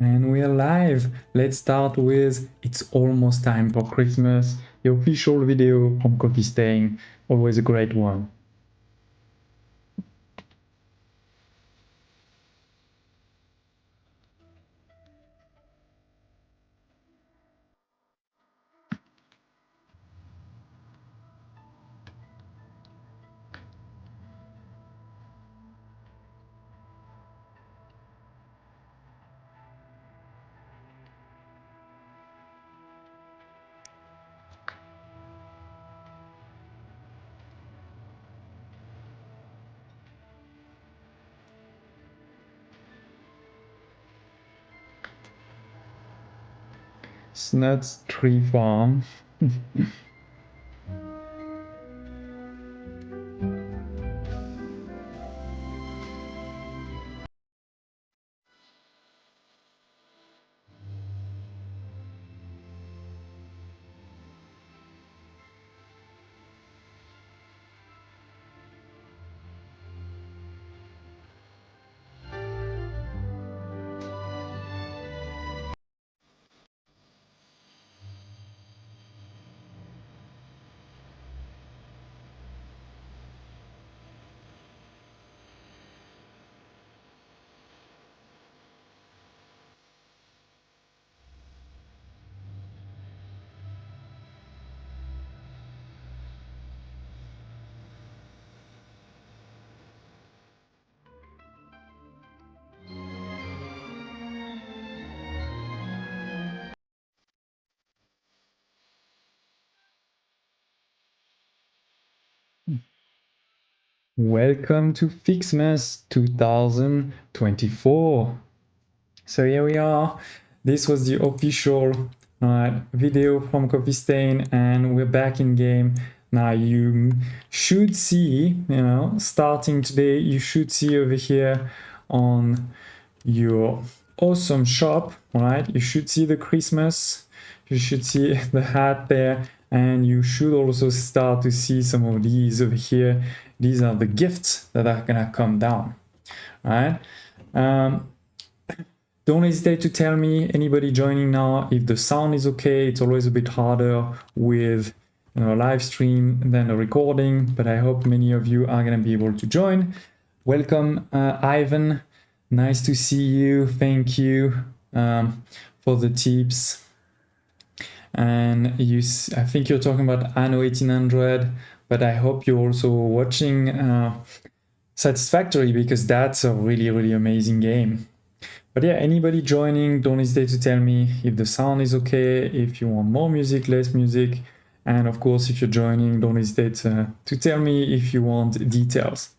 And we are live. Let's start with It's Almost Time for Christmas, the official video from Coffee Stain. Always a great one. Snuts Tree Farm. Welcome to FICSMAS 2024. So here we are. This was the official video from Coffee Stain, and we're back in game. Now you should see, starting today, you should see over here on your awesome shop, right? You should see the Christmas, you should see the hat there, and you should also start to see some of these over here. These are the gifts that are gonna come down, right? Don't hesitate to tell me, anybody joining now, if the sound is okay. It's always a bit harder with a live stream than a recording, but I hope many of you are gonna be able to join. Welcome, Ivan. Nice to see you. Thank you for the tips. And I think you're talking about Anno 1800, but I hope you're also watching Satisfactory, because that's a really, really amazing game. But yeah, anybody joining, don't hesitate to tell me if the sound is okay, if you want more music, less music. And of course, if you're joining, don't hesitate to tell me if you want details.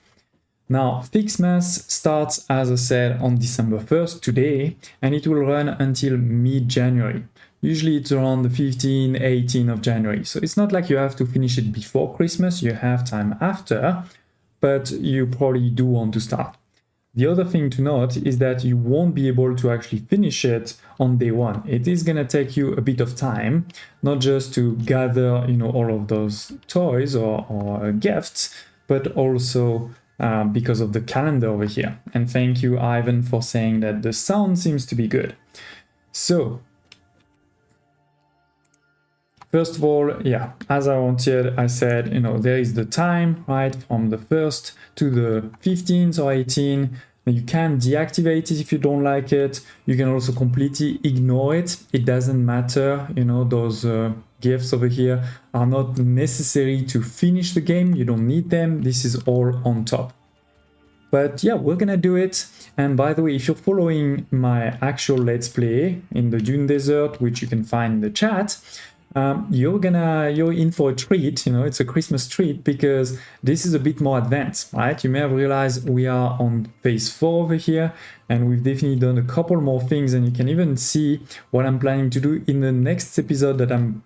Now, FICSMAS starts, as I said, on December 1st, today, and it will run until mid-January. Usually it's around the 15th, 18th of January. So it's not like you have to finish it before Christmas, you have time after, but you probably do want to start. The other thing to note is that you won't be able to actually finish it on day one. It is going to take you a bit of time, not just to gather, all of those toys or gifts, but also because of the calendar over here. And thank you, Ivan, for saying that the sound seems to be good. So, first of all, yeah, as I said, there is the time, right, from the 1st to the 15th or 18th. You can deactivate it if you don't like it. You can also completely ignore it. It doesn't matter, those gifts over here are not necessary to finish the game. You don't need them. This is all on top. But yeah, we're gonna do it. And by the way, if you're following my actual Let's Play in the Dune Desert, which you can find in the chat, you're in for a treat. It's a Christmas treat, because this is a bit more advanced, right? You may have realized we are on phase 4 over here, and we've definitely done a couple more things, and you can even see what I'm planning to do in the next episode that I'm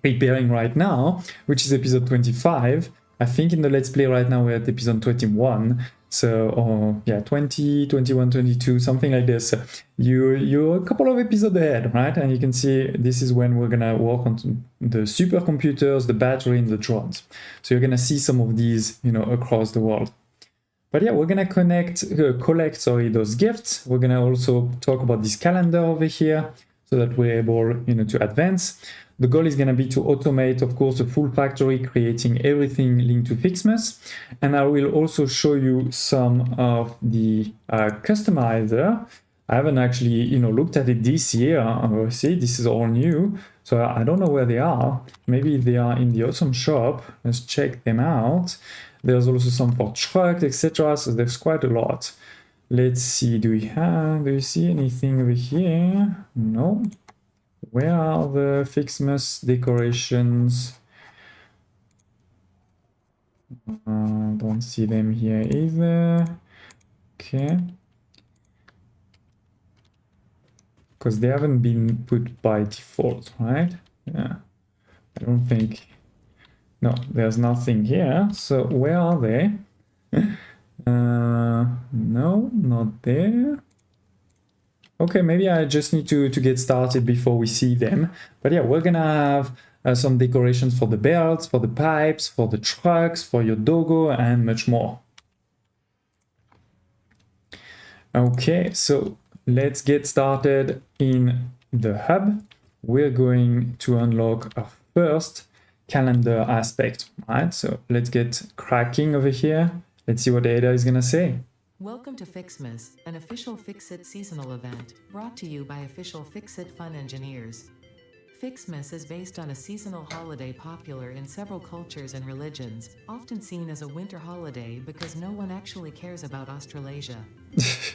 preparing right now, which is episode 25. I think in the Let's Play right now we're at episode 21. So, yeah, 20, 21, 22, something like this. You're a couple of episodes ahead, right? And you can see this is when we're gonna work on the supercomputers, the battery, and the drones. So you're gonna see some of these, across the world. But yeah, we're gonna collect those gifts. We're gonna also talk about this calendar over here so that we're able, to advance. The goal is gonna be to automate, of course, a full factory, creating everything linked to FICSMAS. And I will also show you some of the customizer. I haven't actually, looked at it this year. See, this is all new. So I don't know where they are. Maybe they are in the awesome shop. Let's check them out. There's also some for trucks, etc. So there's quite a lot. Let's see, do you see anything over here? No. Where are the FICSMAS decorations? Don't see them here either. Okay. Because they haven't been put by default, right? Yeah. I don't think... No, there's nothing here. So where are they? No, not there. Okay, maybe I just need to get started before we see them. But yeah, we're gonna have some decorations for the belts, for the pipes, for the trucks, for your doggo, and much more. Okay, so let's get started in the hub. We're going to unlock our first calendar aspect, right? So let's get cracking over here. Let's see what Ada is gonna say. Welcome to FICSMAS, an official FICSIT seasonal event, brought to you by official FICSIT Fun Engineers. FICSMAS is based on a seasonal holiday popular in several cultures and religions, often seen as a winter holiday because no one actually cares about Australasia.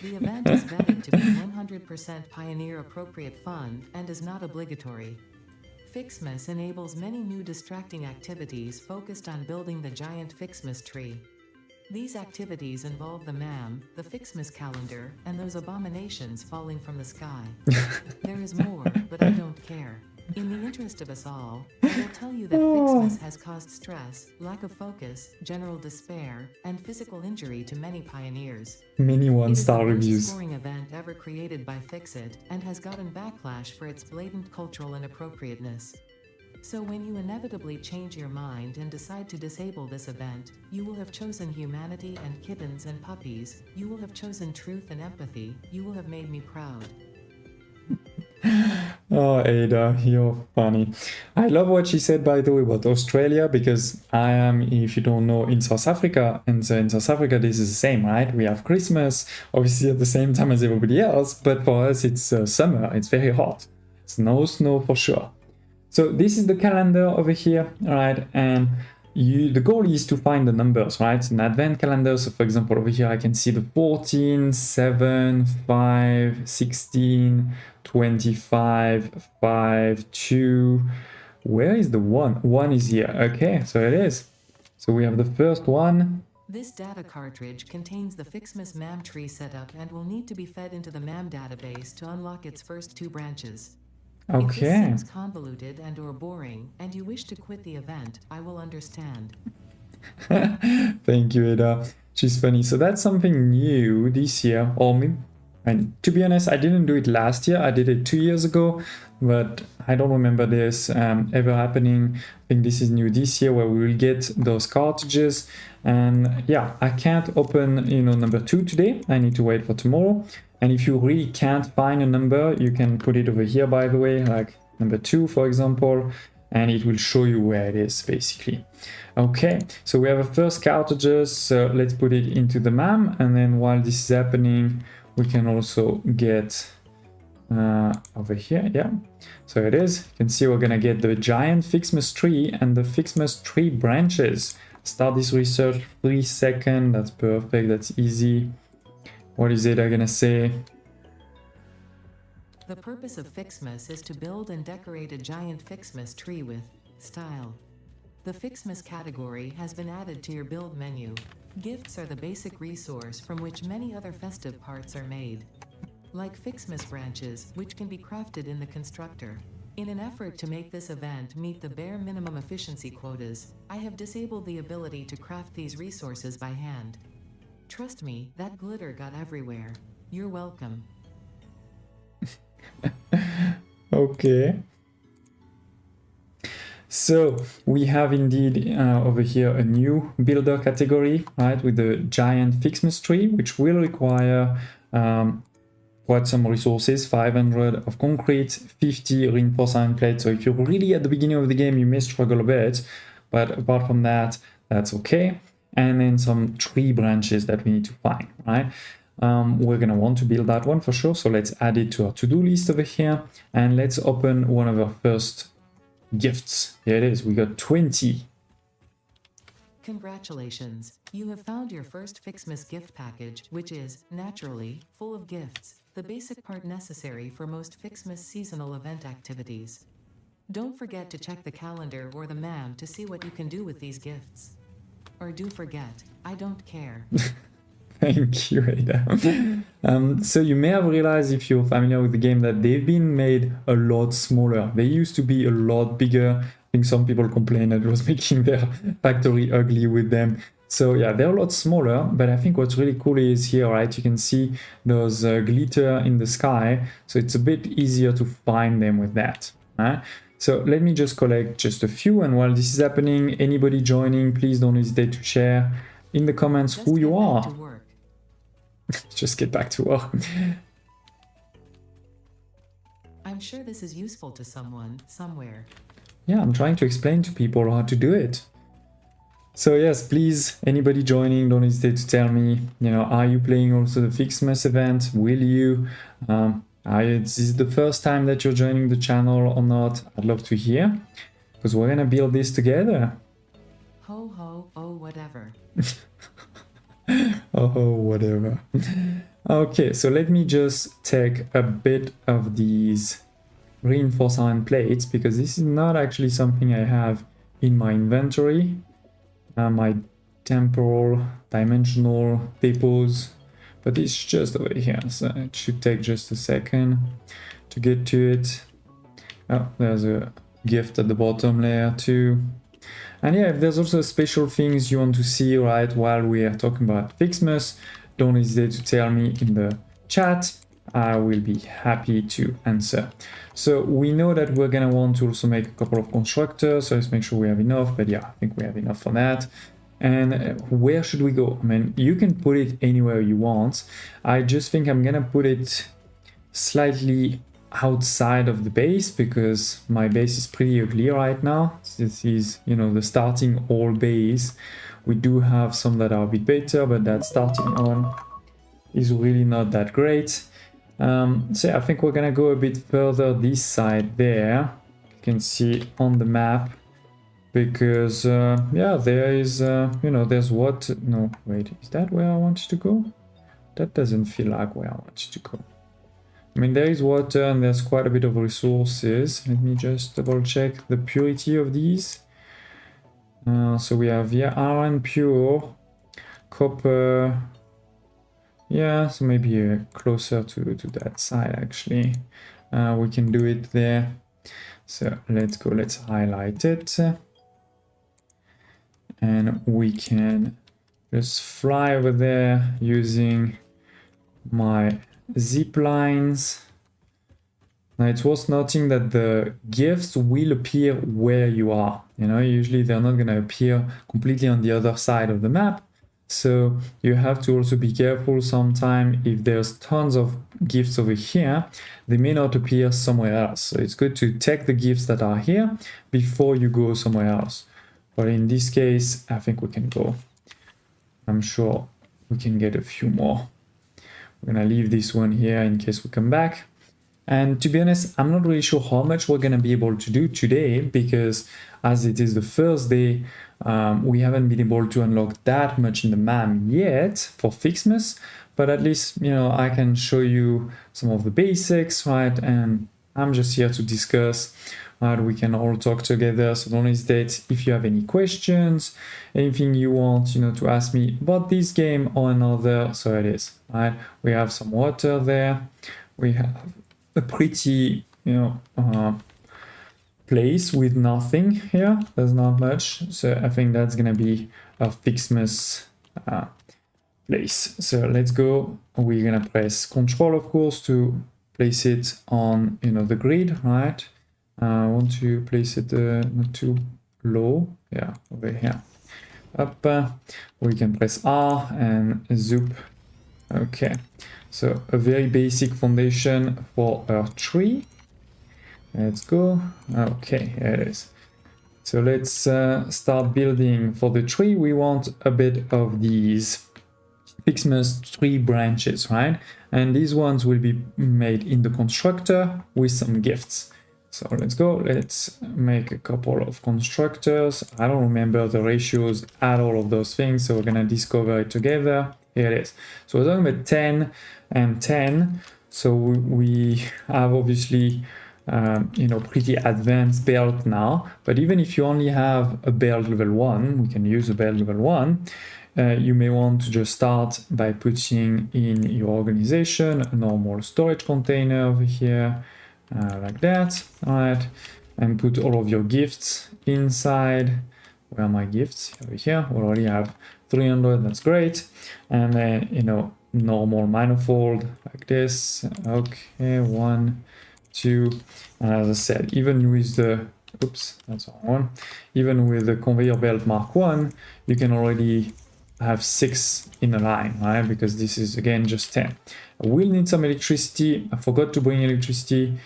The event is vetted to be 100% pioneer-appropriate fun and is not obligatory. FICSMAS enables many new distracting activities focused on building the giant FICSMAS tree. These activities involve the MAM, the FICSMAS calendar, and those abominations falling from the sky. There is more, but I don't care. In the interest of us all, I will tell you that FICSMAS has caused stress, lack of focus, general despair, and physical injury to many pioneers. Many one-star reviews. reviews. It is the worst scoring event ever created by FICSIT, and has gotten backlash for its blatant cultural inappropriateness. So when you inevitably change your mind and decide to disable this event, you will have chosen humanity and kittens and puppies, you will have chosen truth and empathy, you will have made me proud. Oh, Ada, you're funny. I love what she said, by the way, about Australia, because I am, if you don't know, in South Africa, and so in South Africa this is the same, right? We have Christmas, obviously at the same time as everybody else, but for us it's summer, it's very hot. Snow for sure. So this is the calendar over here, right? And the goal is to find the numbers, right? It's an advent calendar. So for example, over here, I can see the 14, 7, 5, 16, 25, 5, 2. Where is the 1? 1 is here. Okay, so it is. So we have the first one. This data cartridge contains the FICSMAS MAM tree setup and will need to be fed into the MAM database to unlock its first 2 branches. Okay. If this seems convoluted and/or boring, and you wish to quit the event, I will understand. Thank you, Ada. She's funny. So that's something new this year. And to be honest, I didn't do it last year. I did it 2 years ago, but I don't remember this ever happening. I think this is new this year, where we will get those cartridges. And yeah, I can't open, number 2 today. I need to wait for tomorrow. And if you really can't find a number, you can put it over here, by the way, like number 2, for example, and it will show you where it is, basically. Okay, so we have a first cartridges, so let's put it into the MAM, and then while this is happening, we can also get over here, yeah. So it is, you can see we're gonna get the giant FICSMAS tree and the FICSMAS tree branches. Start this research, 3 seconds, that's perfect, that's easy. What is it I'm gonna say? The purpose of FICSMAS is to build and decorate a giant FICSMAS tree with style. The FICSMAS category has been added to your build menu. Gifts are the basic resource from which many other festive parts are made. Like FICSMAS branches, which can be crafted in the constructor. In an effort to make this event meet the bare minimum efficiency quotas, I have disabled the ability to craft these resources by hand. Trust me, that glitter got everywhere. You're welcome. Okay. So we have indeed over here a new builder category, right, with the giant FICSMAS tree, which will require quite some resources, 500 of concrete, 50 reinforced iron plates. So if you're really at the beginning of the game, you may struggle a bit, but apart from that, that's okay. And then some tree branches that we need to find, right? We're gonna want to build that one for sure. So let's add it to our to-do list over here, and let's open one of our first gifts. Here it is, we got 20. Congratulations, you have found your first FICSMAS gift package, which is, naturally, full of gifts, the basic part necessary for most FICSMAS seasonal event activities. Don't forget to check the calendar or the MAM to see what you can do with these gifts. Or do forget, I don't care. Thank you, Ada. So you may have realized, if you're familiar with the game, that they've been made a lot smaller. They used to be a lot bigger. I think some people complained that it was making their factory ugly with them. So yeah, they're a lot smaller, but I think what's really cool is here, right, you can see those glitter in the sky, so it's a bit easier to find them with that. Right? So let me just collect just a few, and while this is happening, anybody joining, please don't hesitate to share in the comments who you are. Just get back to work. I'm sure this is useful to someone, somewhere. Yeah, I'm trying to explain to people how to do it. So yes, please, anybody joining, don't hesitate to tell me, you know, are you playing also the FICSMAS event? Will you? This is the first time that you're joining the channel or not? I'd love to hear, because we're gonna build this together. Ho ho, oh whatever. Oh, whatever. Okay, so let me just take a bit of these reinforced iron plates, because this is not actually something I have in my inventory. My temporal dimensional depots, but it's just over here, so it should take just a second to get to it. Oh, there's a gift at the bottom layer too. And yeah, if there's also special things you want to see, right, while we are talking about FICSMAS, don't hesitate to tell me in the chat. I will be happy to answer. So we know that we're gonna want to also make a couple of constructors, so let's make sure we have enough, but yeah, I think we have enough for that. And where should we go? I mean, you can put it anywhere you want. I just think I'm gonna put it slightly outside of the base, because my base is pretty ugly right now. This is, you know, the starting all base. We do have some that are a bit better, but that starting one is really not that great. So yeah, I think we're gonna go a bit further this side there. You can see on the map, because yeah, there is, you know, there's what, no, wait, is that where I wanted to go? That doesn't feel like where I wanted to go. I mean, there is water and there's quite a bit of resources. Let me just double check the purity of these. So we have, yeah, iron pure, copper. Yeah, so maybe closer to that side actually. We can do it there. So let's go, let's highlight it. And we can just fly over there using my zip lines. Now it's worth noting that the gifts will appear where you are. You know, usually they're not going to appear completely on the other side of the map. So you have to also be careful sometime. If there's tons of gifts over here, they may not appear somewhere else. So it's good to take the gifts that are here before you go somewhere else. But in this case, I think we can go. I'm sure we can get a few more. We're gonna leave this one here in case we come back. And to be honest, I'm not really sure how much we're gonna be able to do today, because as it is the first day, we haven't been able to unlock that much in the MAM yet for FICSMAS, but at least, you know, I can show you some of the basics, right? And I'm just here to discuss, right? We can all talk together, so don't hesitate if you have any questions, anything you want, you know, to ask me about this game or another. So it is, right? We have some water there. We have a pretty, you know, place with nothing here. There's not much, so I think that's gonna be a FICSMAS place. So let's go. We're gonna press Control, of course, to place it on, you know, the grid, right? I want to place it not too low. Yeah, over here. Up. We can press R and zoop. Okay. So a very basic foundation for our tree. Let's go. Okay, here it is. So let's start building. For the tree, we want a bit of these FICSMAS tree branches, right? And these ones will be made in the constructor with some gifts. So let's go. Let's make a couple of constructors. I don't remember the ratios at all of those things, so we're gonna discover it together. Here it is. So we're talking about 10 and 10. So we have obviously pretty advanced build now. But even if you only have a build level 1, we can use a build level 1. You may want to just start by putting in your organization a normal storage container over here, like that. All right, and put all of your gifts inside. Where are my gifts? Over here. We already have 300. That's great. And then normal manifold like this. Okay, 1, 2. And as I said, even with the that's the wrong one. Even with the conveyor belt Mark 1, you can already have 6 in a line, right? Because this is again just 10. I will need some electricity. I forgot to bring electricity.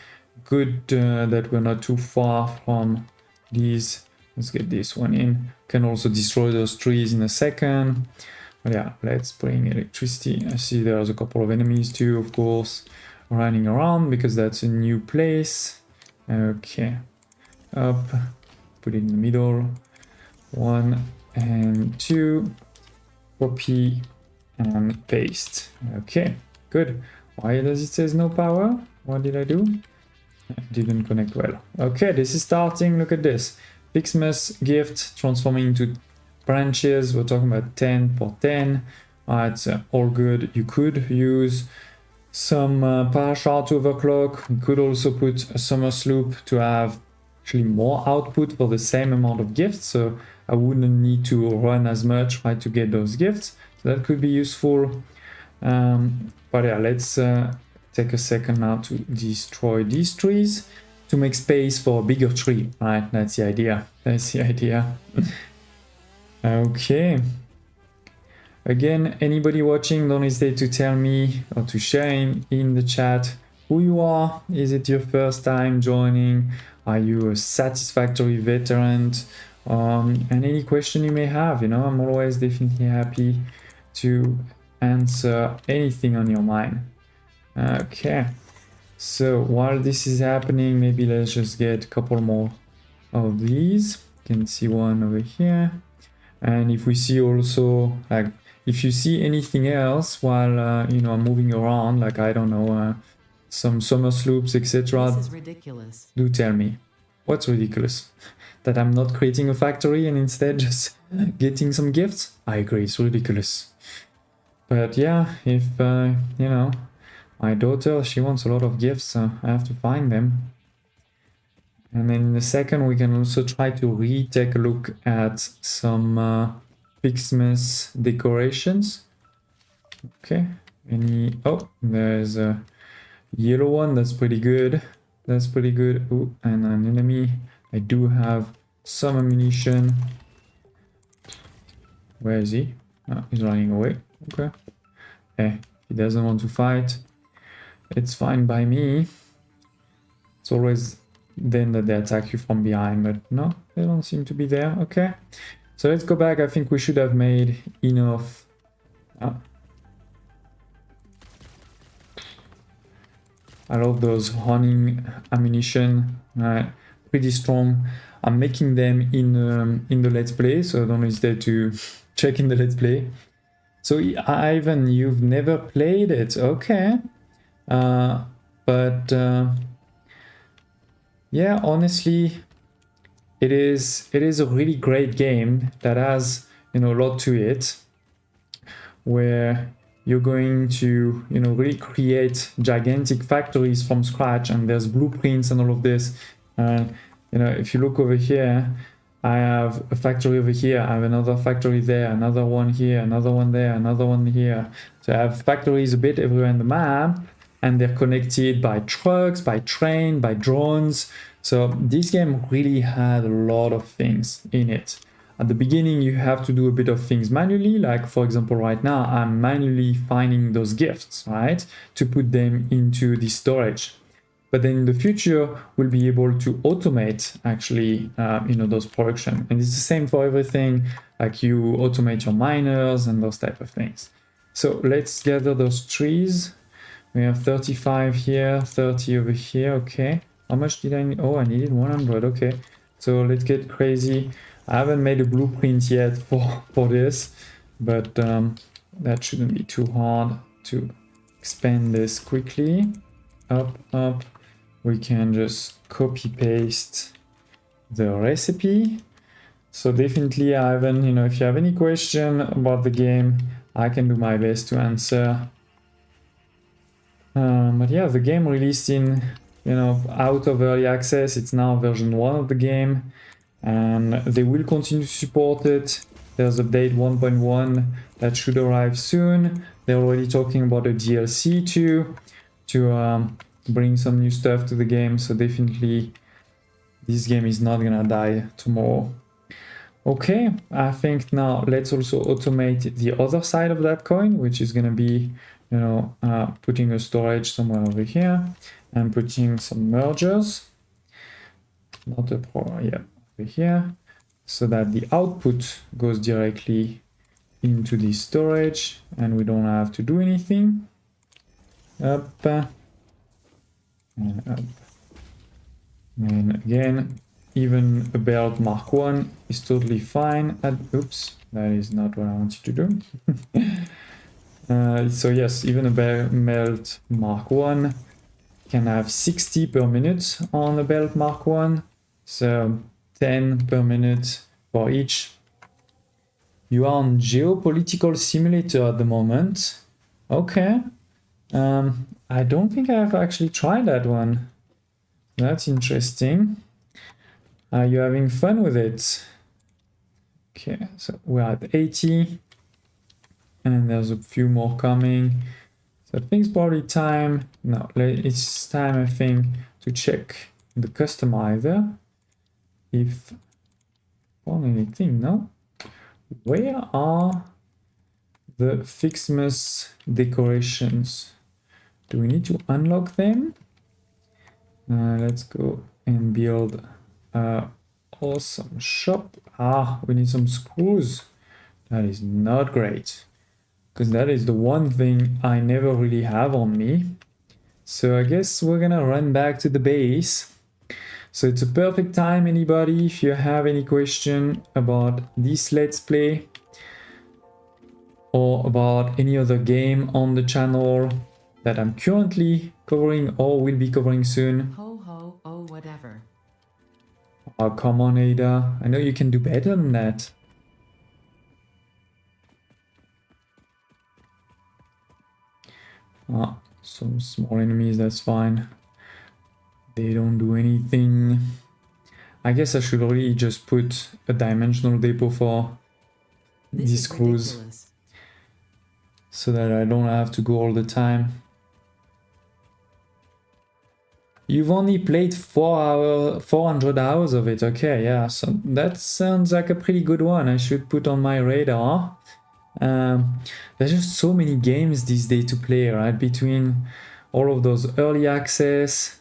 Good that we're not too far from these. Let's get this one in. Can also destroy those trees in a second. But yeah, let's bring electricity. I see there's a couple of enemies too, of course, running around because that's a new place. Okay, up, put it in the middle. 1 and 2. Copy and paste. Okay, good. Why does it say no power? What did I do? Didn't connect well. Okay, this is starting. Look at this. FICSMAS gift transforming into branches. We're talking about 10 for 10. It's all good. You could use some power shard to overclock. You could also put a summer sloop to have actually more output for the same amount of gifts. So I wouldn't need to run as much, right, to get those gifts. So that could be useful. But yeah, let's take a second now to destroy these trees to make space for a bigger tree, right? That's the idea. That's the idea. Okay. Again, anybody watching, don't hesitate to tell me or to share in the chat who you are. Is it your first time joining? Are you a Satisfactory veteran? And any question you may have, I'm always definitely happy to answer anything on your mind. Okay, so while this is happening, maybe let's just get a couple more of these. You can see one over here. And if we see also, like, if you see anything else while, I'm moving around, like, I don't know, some summer sloops, etc. This is ridiculous. Do tell me. What's ridiculous? That I'm not creating a factory and instead just getting some gifts? I agree, it's ridiculous. But yeah, if, my daughter, she wants a lot of gifts, so I have to find them. And then in a second, we can also try to take a look at some FICSMAS decorations. Okay, oh, there's a yellow one, that's pretty good. That's pretty good. Ooh, and an enemy. I do have some ammunition. Where is he? Oh, he's running away. Okay. He doesn't want to fight. It's fine by me. It's always then that they attack you from behind, but no, they don't seem to be there. Okay. So let's go back. I think we should have made enough. I love those hunting ammunition. Pretty strong. I'm making them in the Let's Play, so don't hesitate to check in the Let's Play. So Ivan, you've never played it, okay? But yeah, honestly, it is a really great game that has a lot to it, where you're going to really create gigantic factories from scratch, and there's blueprints and all of this. And if you look over here, I have a factory over here, I have another factory there, another one here, another one there, another one here. So I have factories a bit everywhere in the map, and they're connected by trucks, by train, by drones. So this game really had a lot of things in it. At the beginning, you have to do a bit of things manually, like for example, right now, I'm manually finding those gifts, right, to put them into the storage. But then in the future, we'll be able to automate actually, those production. And it's the same for everything, like you automate your miners and those type of things. So let's gather those trees. We have 35 here, 30 over here, okay. How much did I need? Oh, I needed 100, okay. So let's get crazy. I haven't made a blueprint yet for this, but that shouldn't be too hard to expand this quickly. Up, up. We can just copy paste the recipe. So definitely, Ivan, if you have any question about the game, I can do my best to answer. But yeah, the game released in, out of early access. It's now version 1 of the game, and they will continue to support it. There's update 1.1 that should arrive soon. They're already talking about a DLC too, to bring some new stuff to the game. So definitely, this game is not gonna die tomorrow. Okay, I think now let's also automate the other side of that coin, which is gonna be, putting a storage somewhere over here and putting some mergers. Not a yeah, over here, so that the output goes directly into the storage and we don't have to do anything. Up and up. And again, even a belt Mark 1 is totally fine. Oops, that is not what I wanted to do. So yes, even a belt Mark 1 can have 60 per minute on a belt Mark 1. So 10 per minute for each. You are on Geopolitical Simulator at the moment. Okay. I don't think I've actually tried that one. That's interesting. Are you having fun with it? Okay, so we're at 80. And there's a few more coming. So I think it's probably time. No, it's time, I think, to check the customizer. If on anything, no? Where are the FICSMAS decorations? Do we need to unlock them? Let's go and build a awesome shop. We need some screws. That is not great, because that is the one thing I never really have on me. So I guess we're gonna run back to the base. So it's a perfect time, anybody, if you have any question about this Let's Play or about any other game on the channel that I'm currently covering or will be covering soon. Ho ho, oh whatever. Oh, come on, Ada. I know you can do better than that. Some small enemies, that's fine. They don't do anything. I guess I should really just put a dimensional depot for these screws, so that I don't have to go all the time. You've only played 400 hours of it. Okay, yeah, so that sounds like a pretty good one. I should put on my radar. There's just so many games these days to play, right? Between all of those early access,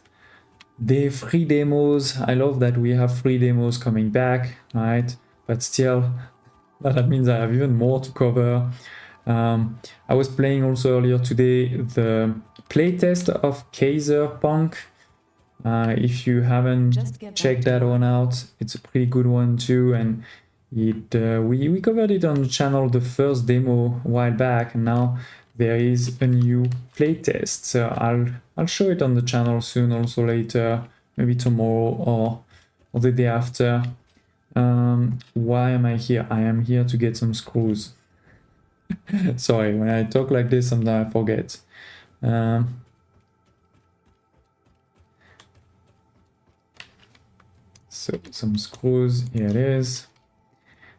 the free demos. I love that we have free demos coming back, right? But still, that means I have even more to cover. I was playing also earlier today the playtest of Kaiser Punk. If you haven't checked that one out, it's a pretty good one too, and we covered it on the channel, the first demo a while back, and now there is a new playtest. So I'll show it on the channel soon, also later, maybe tomorrow or the day after. Why am I here? I am here to get some screws. Sorry, when I talk like this, sometimes I forget. So some screws, here it is.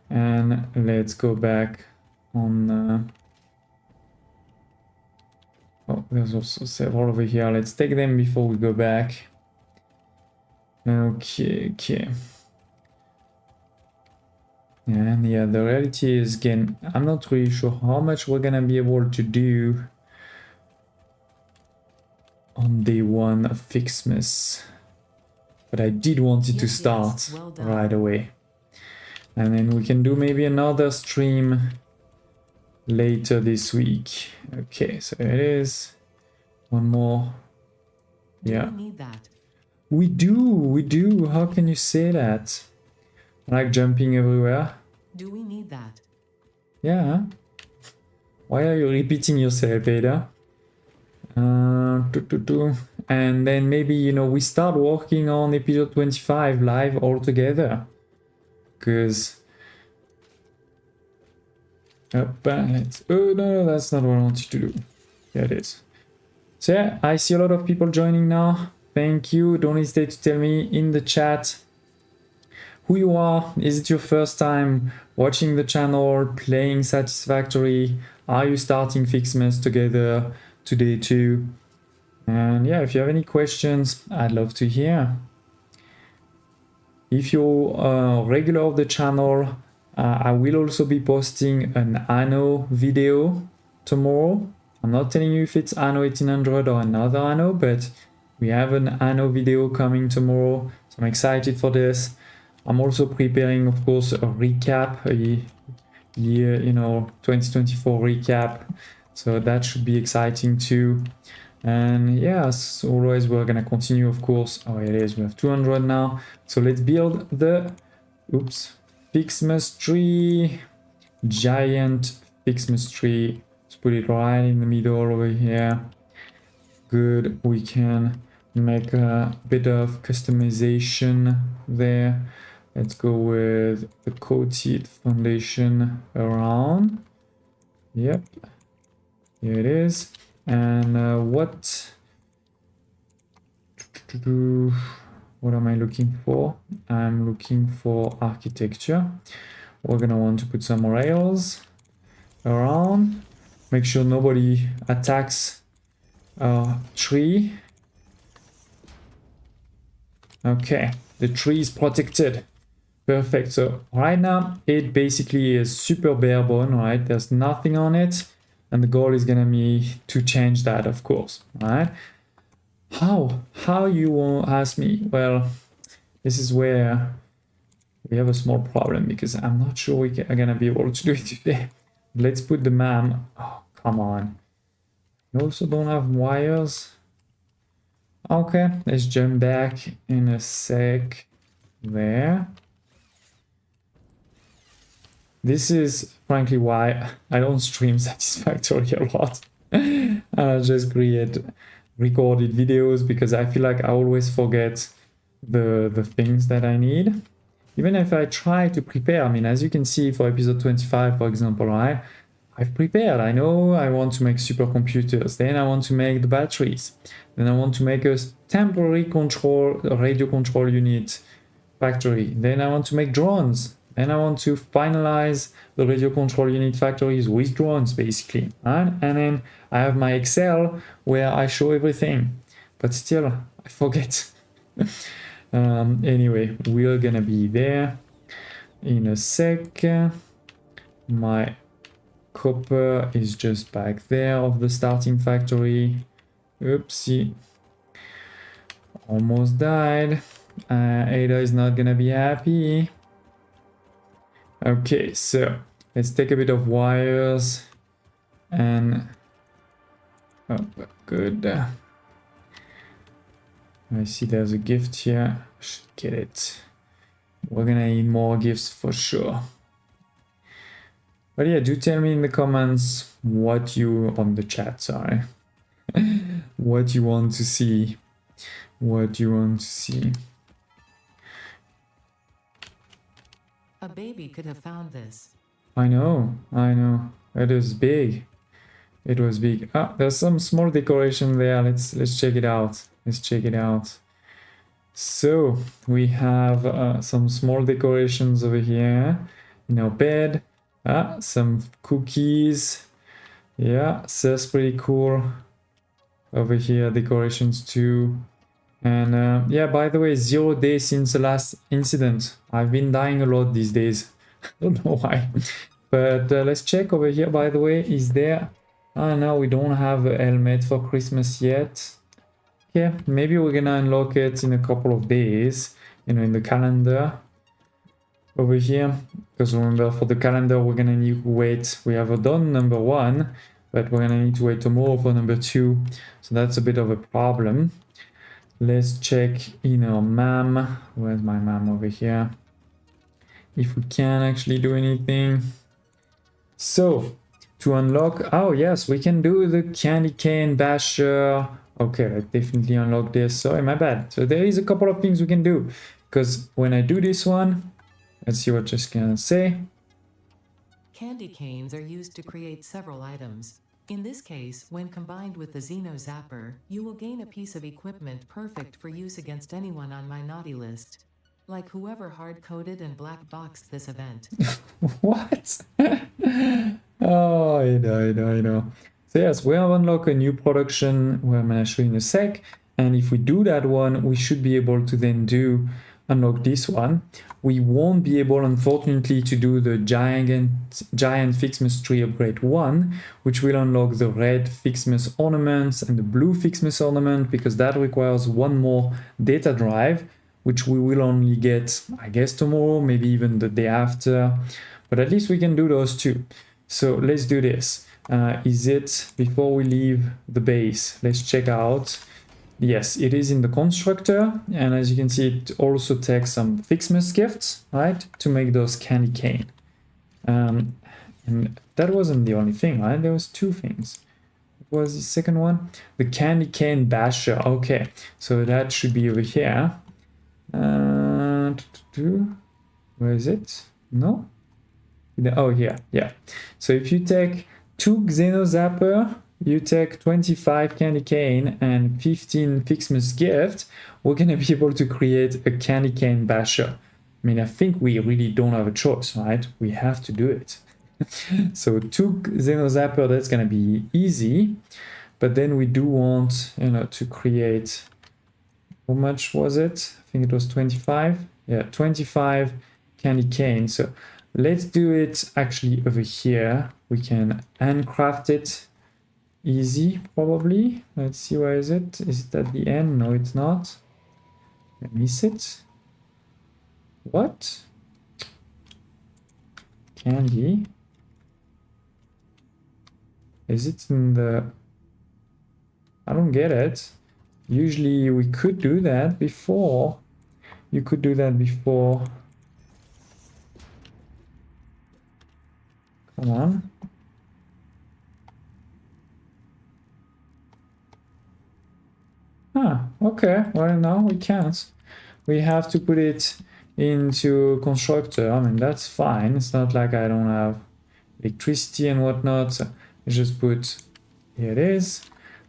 And let's go back on... Oh, there's also several over here. Let's take them before we go back. Okay. And yeah, the reality is, again, I'm not really sure how much we're gonna be able to do on day one of FICSMAS. But I did want it to start Well done. right away. And then we can do maybe another stream later this week. Okay, so it is. One more. Yeah. Do we need that? We do. How can you say that? Like jumping everywhere? Do we need that? Yeah. Why are you repeating yourself, Ada? And then maybe, you know, we start working on episode 25 live all together. Because... let's... Oh, no, that's not what I wanted to do. There it is. So yeah, I see a lot of people joining now. Thank you. Don't hesitate to tell me in the chat who you are. Is it your first time watching the channel, playing Satisfactory? Are you starting FICSMAS together today too? And yeah, if you have any questions, I'd love to hear. If you're a regular of the channel, I will also be posting an Anno video tomorrow. I'm not telling you if it's Anno 1800 or another Anno, but we have an Anno video coming tomorrow, so I'm excited for this. I'm also preparing, of course, a recap, a year, 2024 recap, so that should be exciting too. And yeah, as always, we're gonna continue, of course. Oh, it is, we have 200 now. So let's build the, FICSMAS tree, giant FICSMAS tree. Let's put it right in the middle over here. Good, we can make a bit of customization there. Let's go with the coated foundation around. Yep, here it is. And what am I looking for? I'm looking for architecture. We're gonna want to put some rails around. Make sure nobody attacks our tree. Okay, the tree is protected. Perfect. So right now it basically is super bare bone, right? There's nothing on it. And the goal is gonna be to change that, of course, right? How you won't ask me? Well, this is where we have a small problem because I'm not sure we are gonna be able to do it today. Let's put the MAM. Oh, come on. You also don't have wires. Okay, let's jump back in a sec there. This is frankly why I don't stream Satisfactory a lot. I just create recorded videos because I feel like I always forget the things that I need. Even if I try to prepare, I mean, as you can see for episode 25, for example, right? I've prepared. I know I want to make supercomputers. Then I want to make the batteries. Then I want to make a temporary radio control unit factory. Then I want to make drones. Then I want to finalize the radio control unit factories with drones, basically. Right? And then I have my Excel where I show everything. But still, I forget. Anyway, we're gonna be there in a sec. My copper is just back there of the starting factory. Oopsie. Almost died. Ada is not gonna be happy. Okay, so let's take a bit of wires and oh, good. I see there's a gift here. Should get it. We're gonna need more gifts for sure. But yeah, do tell me in the comments what you on the chat, sorry. What you want to see. What you want to see. A baby could have found this. I know. It is big. It was big. Ah, there's some small decoration there. Let's check it out. Let's check it out. So we have some small decorations over here in our bed. Some cookies. Yeah, so that's pretty cool. Over here, decorations too. And yeah, by the way, 0 days since the last incident. I've been dying a lot these days. I don't know why. But let's check over here, by the way. Is there... Ah, no, we don't have a helmet for Christmas yet. Yeah, maybe we're gonna unlock it in a couple of days, you know, in the calendar over here. Because remember, for the calendar, we're gonna need to wait. We have done number 1, but we're gonna need to wait tomorrow for number 2. So that's a bit of a problem. Let's check in our MAM. Where's my MAM over here? If we can actually do anything. So, to unlock... Oh, yes, we can do the candy cane basher. Okay, I definitely unlock this. Sorry, my bad. So there is a couple of things we can do. Because when I do this one, let's see what just gonna say. Candy canes are used to create several items. In this case, when combined with the Xeno Zapper, you will gain a piece of equipment perfect for use against anyone on my naughty list. Like whoever hard-coded and black-boxed this event. What? Oh, I know. So yes, we have unlocked a new production where I'm gonna show you in a sec. And if we do that one, we should be able to then unlock this one. We won't be able, unfortunately, to do the giant FICSMAS tree upgrade 1, which will unlock the red FICSMAS ornaments and the blue FICSMAS ornament, because that requires one more data drive, which we will only get, I guess, tomorrow, maybe even the day after. But at least we can do those two. So let's do this. Is it, before we leave the base, let's check out. Yes, it is in the constructor, and as you can see, it also takes some FICSMAS gifts, right, to make those candy cane. And that wasn't the only thing, right? There was 2 things. What was the second one? The candy cane basher. Okay, so that should be over here. Where is it? No? Oh, here. Yeah. So if you take 2 Xeno Zapper, you take 25 candy cane and 15 FICSMAS gift, we're gonna be able to create a candy cane basher. I mean, I think we really don't have a choice, right? We have to do it. So 2 Xeno Zapper, that's gonna be easy, but then we do want, you know, to create, how much was it? I think it was 25. Yeah, 25 candy cane. So let's do it actually over here. We can handcraft it. Easy, probably. Let's see, where is it? Is it at the end? No, it's not. I miss it. What? Candy. Is it in the... I don't get it. Usually we could do that before. You could do that before. Come on. Ah, okay. Well, now we can't. We have to put it into constructor. I mean, that's fine. It's not like I don't have electricity and whatnot. So let's just put, here it is.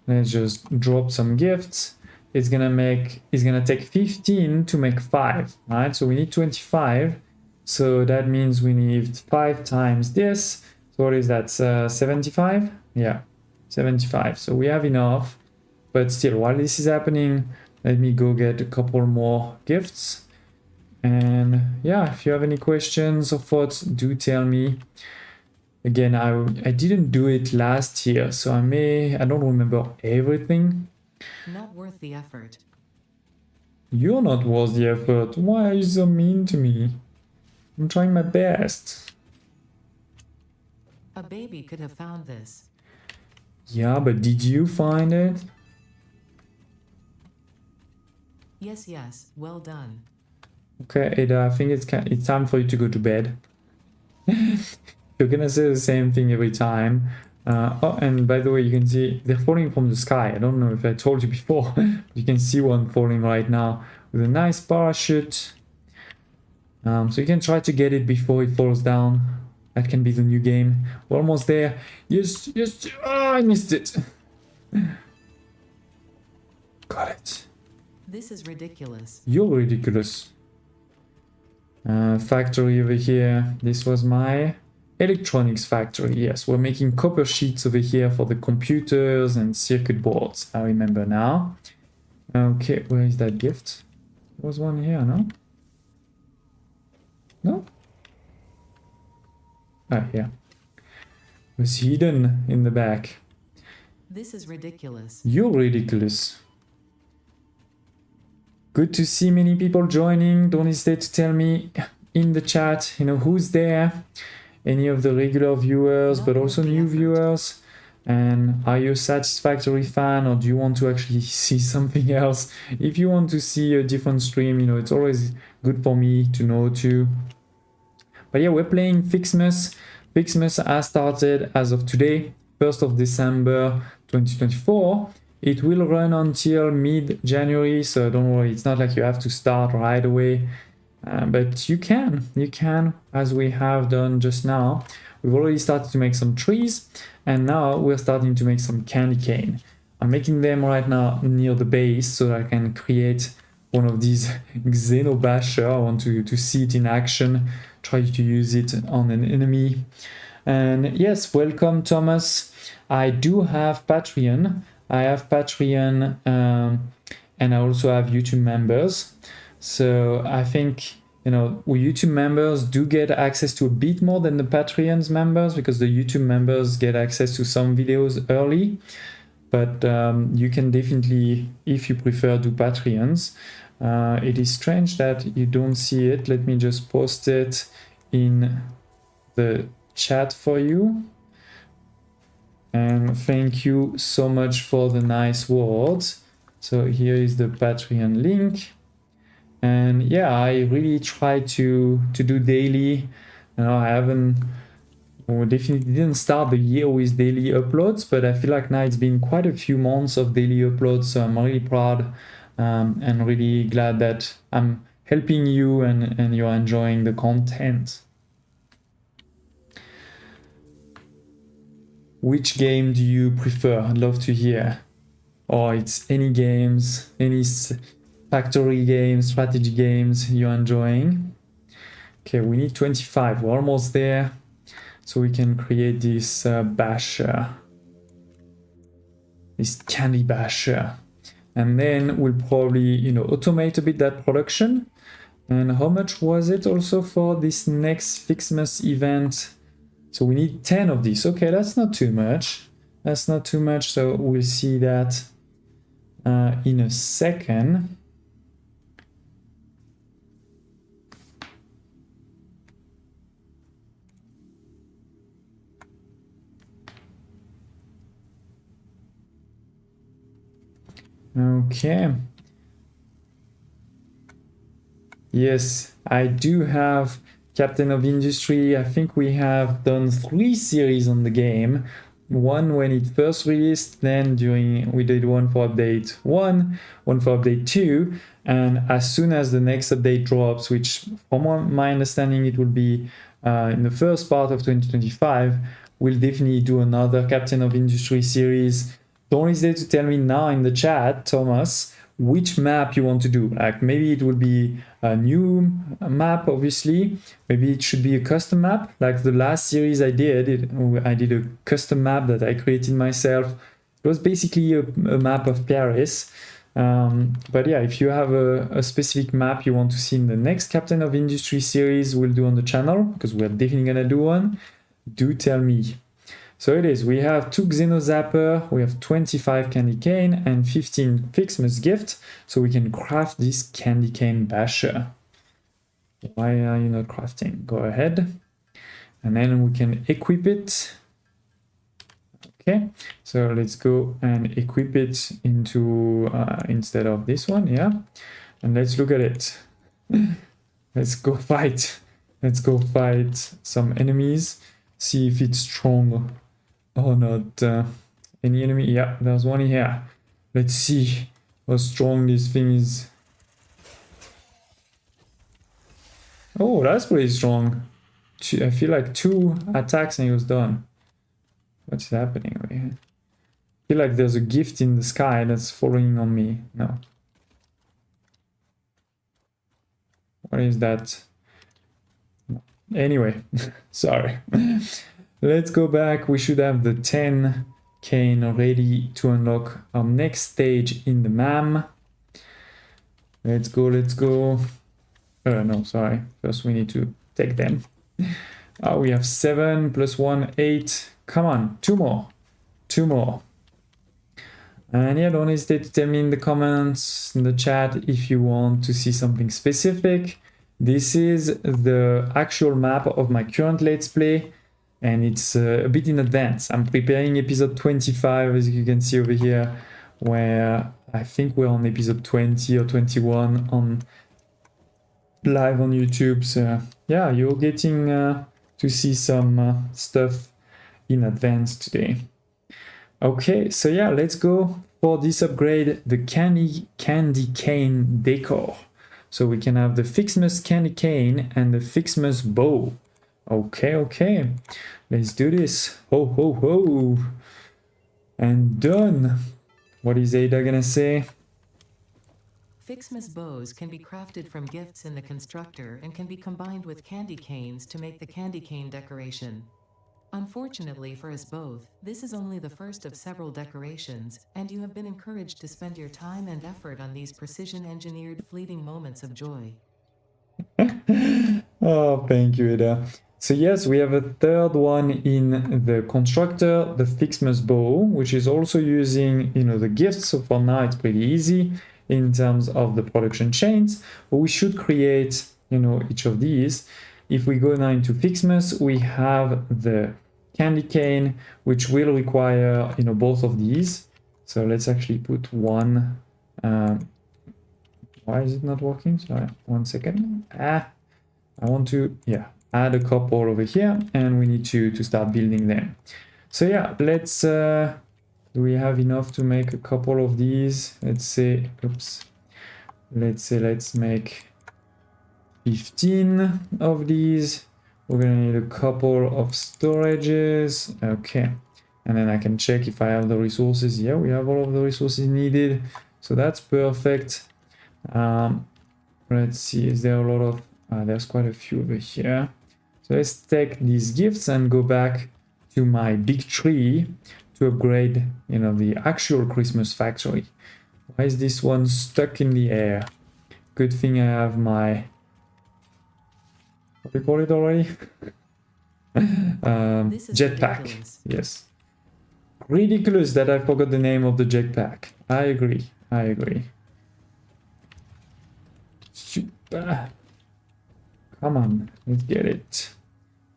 Let's just drop some gifts. It's gonna take 15 to make 5, right? So we need 25. So that means we need 5 times this. So what is that? 75? Yeah, 75. So we have enough. But still, while this is happening, let me go get a couple more gifts. And yeah, if you have any questions or thoughts, do tell me. Again, I didn't do it last year, so I don't remember everything. Not worth the effort. You're not worth the effort. Why are you so mean to me? I'm trying my best. A baby could have found this. Yeah, but did you find it? Yes, well done. Okay, Ada, I think it's time for you to go to bed. You're gonna say the same thing every time. Oh, and by the way, you can see they're falling from the sky. I don't know if I told you before. You can see one falling right now with a nice parachute. So you can try to get it before it falls down. That can be the new game. We're almost there. Yes. Oh, I missed it. Got it. This is ridiculous. You're ridiculous. Factory over here. This was my electronics factory. Yes, we're making copper sheets over here for the computers and circuit boards. I remember now. Okay, where is that gift? There was one here, no? No? Ah, yeah. It was hidden in the back. This is ridiculous. You're ridiculous. Good to see many people joining. Don't hesitate to tell me in the chat, you know, who's there. Any of the regular viewers, but also new viewers. And are you a Satisfactory fan, or do you want to actually see something else? If you want to see a different stream, you know, it's always good for me to know too. But yeah, we're playing FICSMAS. FICSMAS has started as of today, 1st of December 2024. It will run until mid-January, so don't worry, it's not like you have to start right away. But you can, as we have done just now. We've already started to make some trees, and now we're starting to make some candy cane. I'm making them right now near the base so that I can create one of these Xenobasher. I want to see it in action, try to use it on an enemy. And yes, welcome Thomas. I do have Patreon. I have Patreon and I also have YouTube members. So I think, you know, YouTube members do get access to a bit more than the Patreon's members, because the YouTube members get access to some videos early. But you can definitely, if you prefer, do Patreons. It is strange that you don't see it. Let me just post it in the chat for you. And thank you so much for the nice words. So here is the Patreon link. And yeah, I really try to do daily. You know, I haven't, well, definitely didn't start the year with daily uploads, but I feel like now it's been quite a few months of daily uploads. So I'm really proud and really glad that I'm helping you and you're enjoying the content. Which game do you prefer? I'd love to hear. Or it's any games, any factory games, strategy games you're enjoying. Okay, we need 25. We're almost there. So we can create this basher. This candy basher. And then we'll probably, you know, automate a bit that production. And how much was it also for this next FICSMAS event? So we need 10 of these. Okay, that's not too much. That's not too much. So we'll see that in a second. Okay. Yes, I do have Captain of Industry. I think we have done 3 series on the game. One when it first released, then we did one for update 1, one for update 2, and as soon as the next update drops, which from my understanding it will be in the first part of 2025, we'll definitely do another Captain of Industry series. Don't hesitate to tell me now in the chat, Thomas, which map you want to do. Like maybe it will be a new map, obviously. Maybe it should be a custom map. Like the last series I did a custom map that I created myself. It was basically a map of Paris. But yeah, if you have a specific map you want to see in the next Captain of Industry series we'll do on the channel, because we're definitely gonna do one, do tell me. So it is, we have 2 Xeno Zapper, we have 25 candy cane and 15 FICSMAS gift, so we can craft this candy cane basher. Why are you not crafting? Go ahead. And then we can equip it. Okay, so let's go and equip it into, instead of this one, yeah. And let's look at it. Let's go fight. Let's go fight some enemies. See if it's strong or not. Any enemy? Yeah, there's one here. Let's see how strong this thing is. Oh, that's pretty strong. I feel like 2 attacks and he was done. What's happening over here? I feel like there's a gift in the sky that's following on me. No. What is that? Anyway, sorry. Let's go back. We should have the 10 cane ready to unlock our next stage in the MAM. Let's go, let's go. No, sorry. First we need to take them. We have 7 plus 1, 8. Come on, 2 more. 2 more. And yeah, don't hesitate to tell me in the comments, in the chat, if you want to see something specific. This is the actual map of my current Let's Play, and it's a bit in advance. I'm preparing episode 25, as you can see over here, where I think we're on episode 20 or 21 on live on YouTube. So yeah, you're getting to see some stuff in advance today. Okay, so yeah, let's go for this upgrade, the candy cane decor. So we can have the FICSMAS candy cane and the FICSMAS bow. Okay, let's do this. Ho, ho, ho. And done. What is Ada gonna say? FICSMAS bows can be crafted from gifts in the constructor and can be combined with candy canes to make the candy cane decoration. Unfortunately for us both, this is only the first of several decorations, and you have been encouraged to spend your time and effort on these precision-engineered fleeting moments of joy. Oh, thank you, Ada. So yes, we have a third one in the constructor, the FICSMAS bow, which is also using, the gifts. So for now, it's pretty easy in terms of the production chains. But we should create, each of these. If we go now into FICSMAS, we have the candy cane, which will require, both of these. So let's actually put one. Why is it not working? Sorry, 1 second. I want to, add a couple over here, and we need to start building them. So yeah, let's, do we have enough to make a couple of these? Let's make 15 of these. We're gonna need a couple of storages. Okay, and then I can check if I have the resources. Yeah, we have all of the resources needed, so that's perfect. Let's see, is there a lot of there's quite a few over here. So let's take these gifts and go back to my big tree to upgrade, the actual Christmas factory. Why is this one stuck in the air? Good thing I have my, what do you call it already? Jetpack. Yes. Ridiculous that I forgot the name of the jetpack. I agree. Super. Come on, let's get it.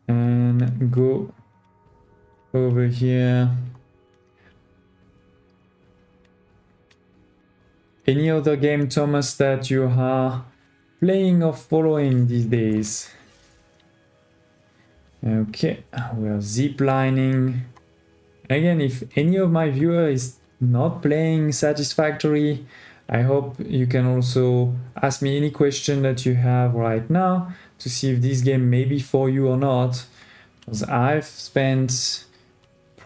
And go over here. Any other game, Thomas, that you are playing or following these days? Okay, we're ziplining. Again, if any of my viewers is not playing Satisfactory, I hope you can also ask me any question that you have right now to see if this game may be for you or not. Because I've spent,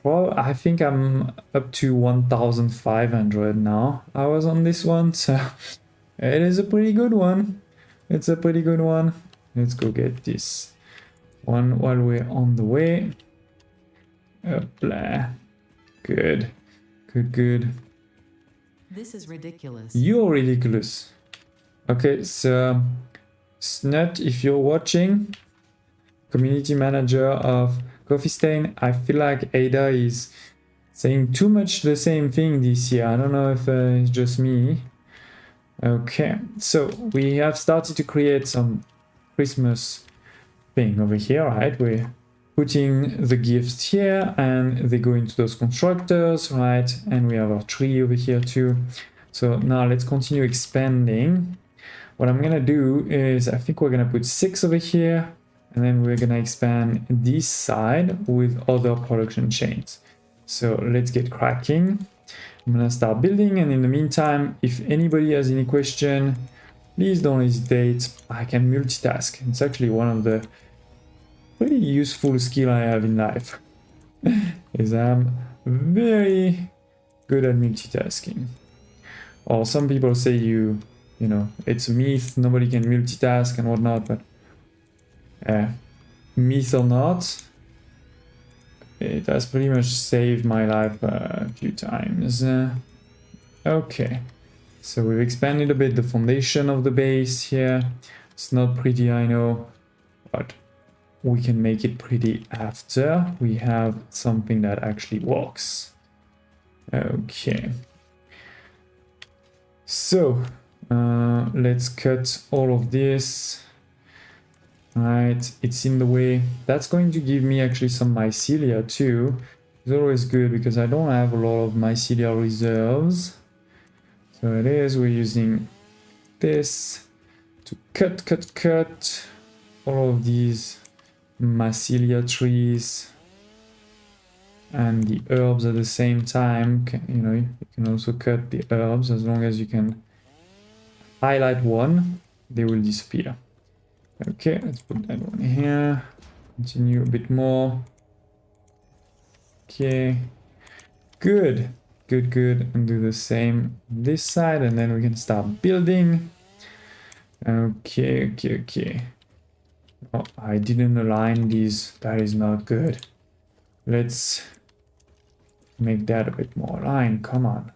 I think I'm up to 1,500 now hours on this one, so it is a pretty good one. It's a pretty good one. Let's go get this one while we're on the way. Blah. Good. This is ridiculous. You're ridiculous. Okay, so Snut, if you're watching, community manager of Coffee Stain, I feel like Ada is saying too much the same thing this year. I don't know if it's just me. Okay, so we have started to create some Christmas thing over here, right? We're putting the gifts here and they go into those constructors, right? And we have our tree over here too. So now let's continue expanding. What I'm gonna do is I think we're gonna put 6 over here, and then we're gonna expand this side with other production chains. So let's get cracking. I'm gonna start building, and in the meantime, if anybody has any question, please don't hesitate. I can multitask. It's actually one of the pretty useful skill I have in life. Is I'm very good at multitasking. Or some people say you know, it's a myth, nobody can multitask and whatnot, but myth or not, it has pretty much saved my life a few times. Okay, So we've expanded a bit the foundation of the base here. It's not pretty, I know, but we can make it pretty after we have something that actually works. Okay. So let's cut all of this. Right, it's in the way. That's going to give me actually some mycelia too. It's always good because I don't have a lot of mycelia reserves. So it is, we're using this to cut all of these mycelia trees and the herbs at the same time. You know, you can also cut the herbs as long as you can highlight one, they will disappear. Okay, let's put that one here. Continue a bit more. Okay, good. And do the same this side, and then we can start building. Okay. Oh, I didn't align these. That is not good. Let's make that a bit more aligned. Come on.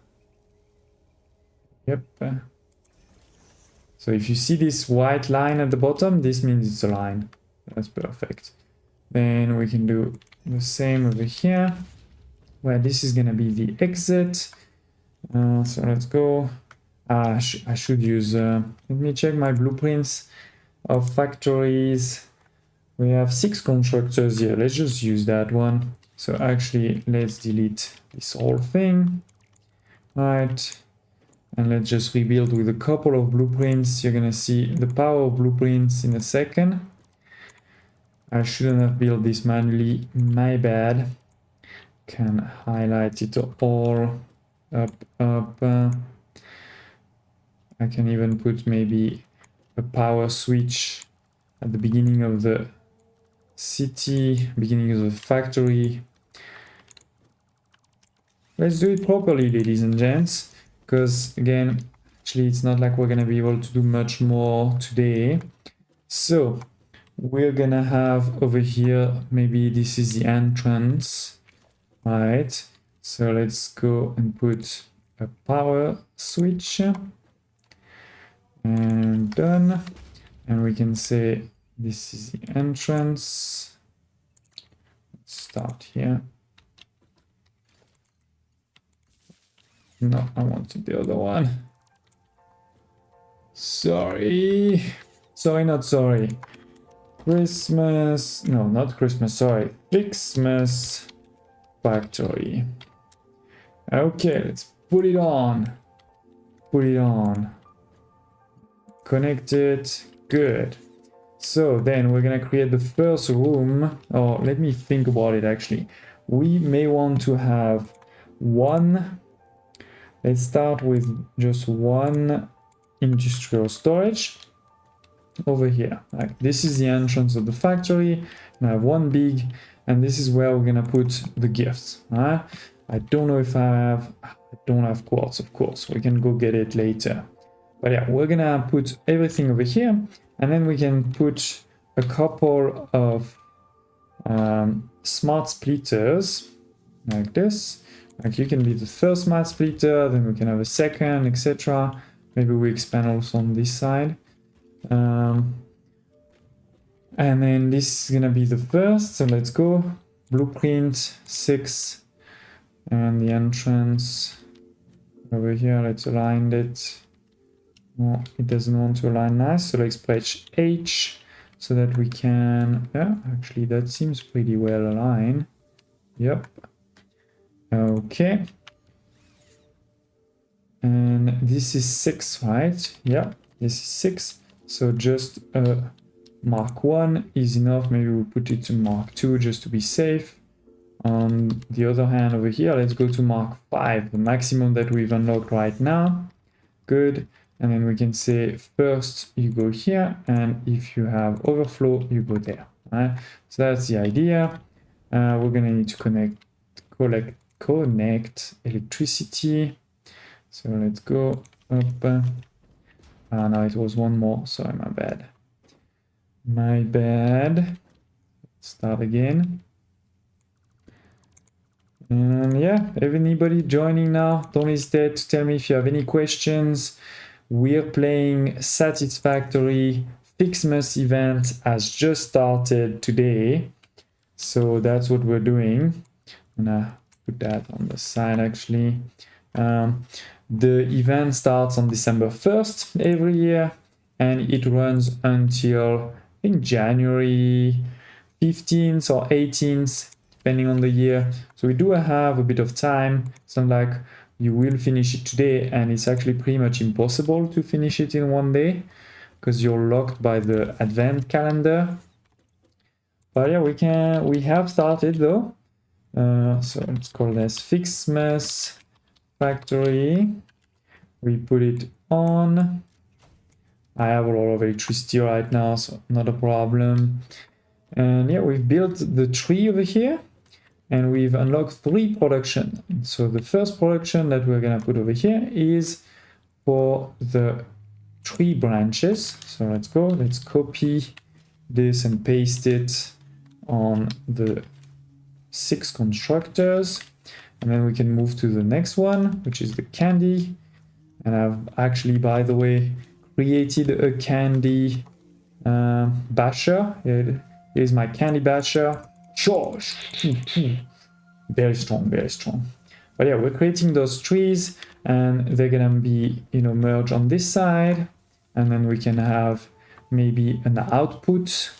Yep. So if you see this white line at the bottom, this means it's a line. That's perfect. Then we can do the same over here, where this is gonna be the exit. So let's go. I should use, let me check my blueprints of factories. We have 6 constructors here. Let's just use that one. So actually, let's delete this whole thing. Right. And let's just rebuild with a couple of blueprints. You're gonna see the power of blueprints in a second. I shouldn't have built this manually, my bad. Can highlight it all up. I can even put maybe a power switch at the beginning of the city, beginning of the factory. Let's do it properly, ladies and gents, because again, actually it's not like we're gonna be able to do much more today. So we're gonna have over here, maybe this is the entrance, right? So let's go and put a power switch and done. And we can say this is the entrance. Let's start here. No, I wanted the other one. Sorry, not sorry. Christmas, no, not Christmas, sorry. FICSMAS factory. Okay, let's put it on. Connect it, good. So then we're gonna create the first room, or let me think about it actually. We may want to have one. Let's start with just one industrial storage over here. Like this is the entrance of the factory, and I have one big, and this is where we're gonna put the gifts. I don't know if I don't have quartz, of course. We can go get it later. But yeah, we're gonna put everything over here, and then we can put a couple of smart splitters like this. Like you can be the first smart splitter, then we can have a second, etc. Maybe we expand also on this side. And then this is gonna be the first, so let's go. Blueprint 6, and the entrance over here, let's align it. No, it doesn't want to align nice, so let's press H so that we can, yeah, actually that seems pretty well aligned. Yep. Okay. And this is 6, right? Yeah, this is 6. So just Mark 1 is enough. Maybe we'll put it to Mark 2 just to be safe. On the other hand, over here, let's go to Mark 5, the maximum that we've unlocked right now. Good. And then we can say first you go here, and if you have overflow, you go there. Right? So that's the idea. We're gonna need to connect electricity. So let's go up. No, it was one more. Sorry, my bad. Start again. And yeah, if anybody joining now, don't hesitate to tell me if you have any questions. We're playing Satisfactory. FICSMAS event has just started today. So that's what we're doing. I'm gonna put that on the side actually. The event starts on December 1st every year and it runs until I think January 15th or 18th, depending on the year. So we do have a bit of time. It's not like you will finish it today, and it's actually pretty much impossible to finish it in one day because you're locked by the advent calendar. But yeah, we have started though. So let's call this FICSMAS factory. We put it on. I have a lot of electricity right now, so not a problem. And yeah, we've built the tree over here and we've unlocked 3 production. So the first production that we're gonna put over here is for the tree branches. So let's copy this and paste it on the 6 constructors. And then we can move to the next one, which is the candy. And I've actually, by the way, created a candy basher. Here's my candy basher. Sure. Very strong, very strong. But yeah, we're creating those trees and they're gonna be, merged on this side. And then we can have maybe an output.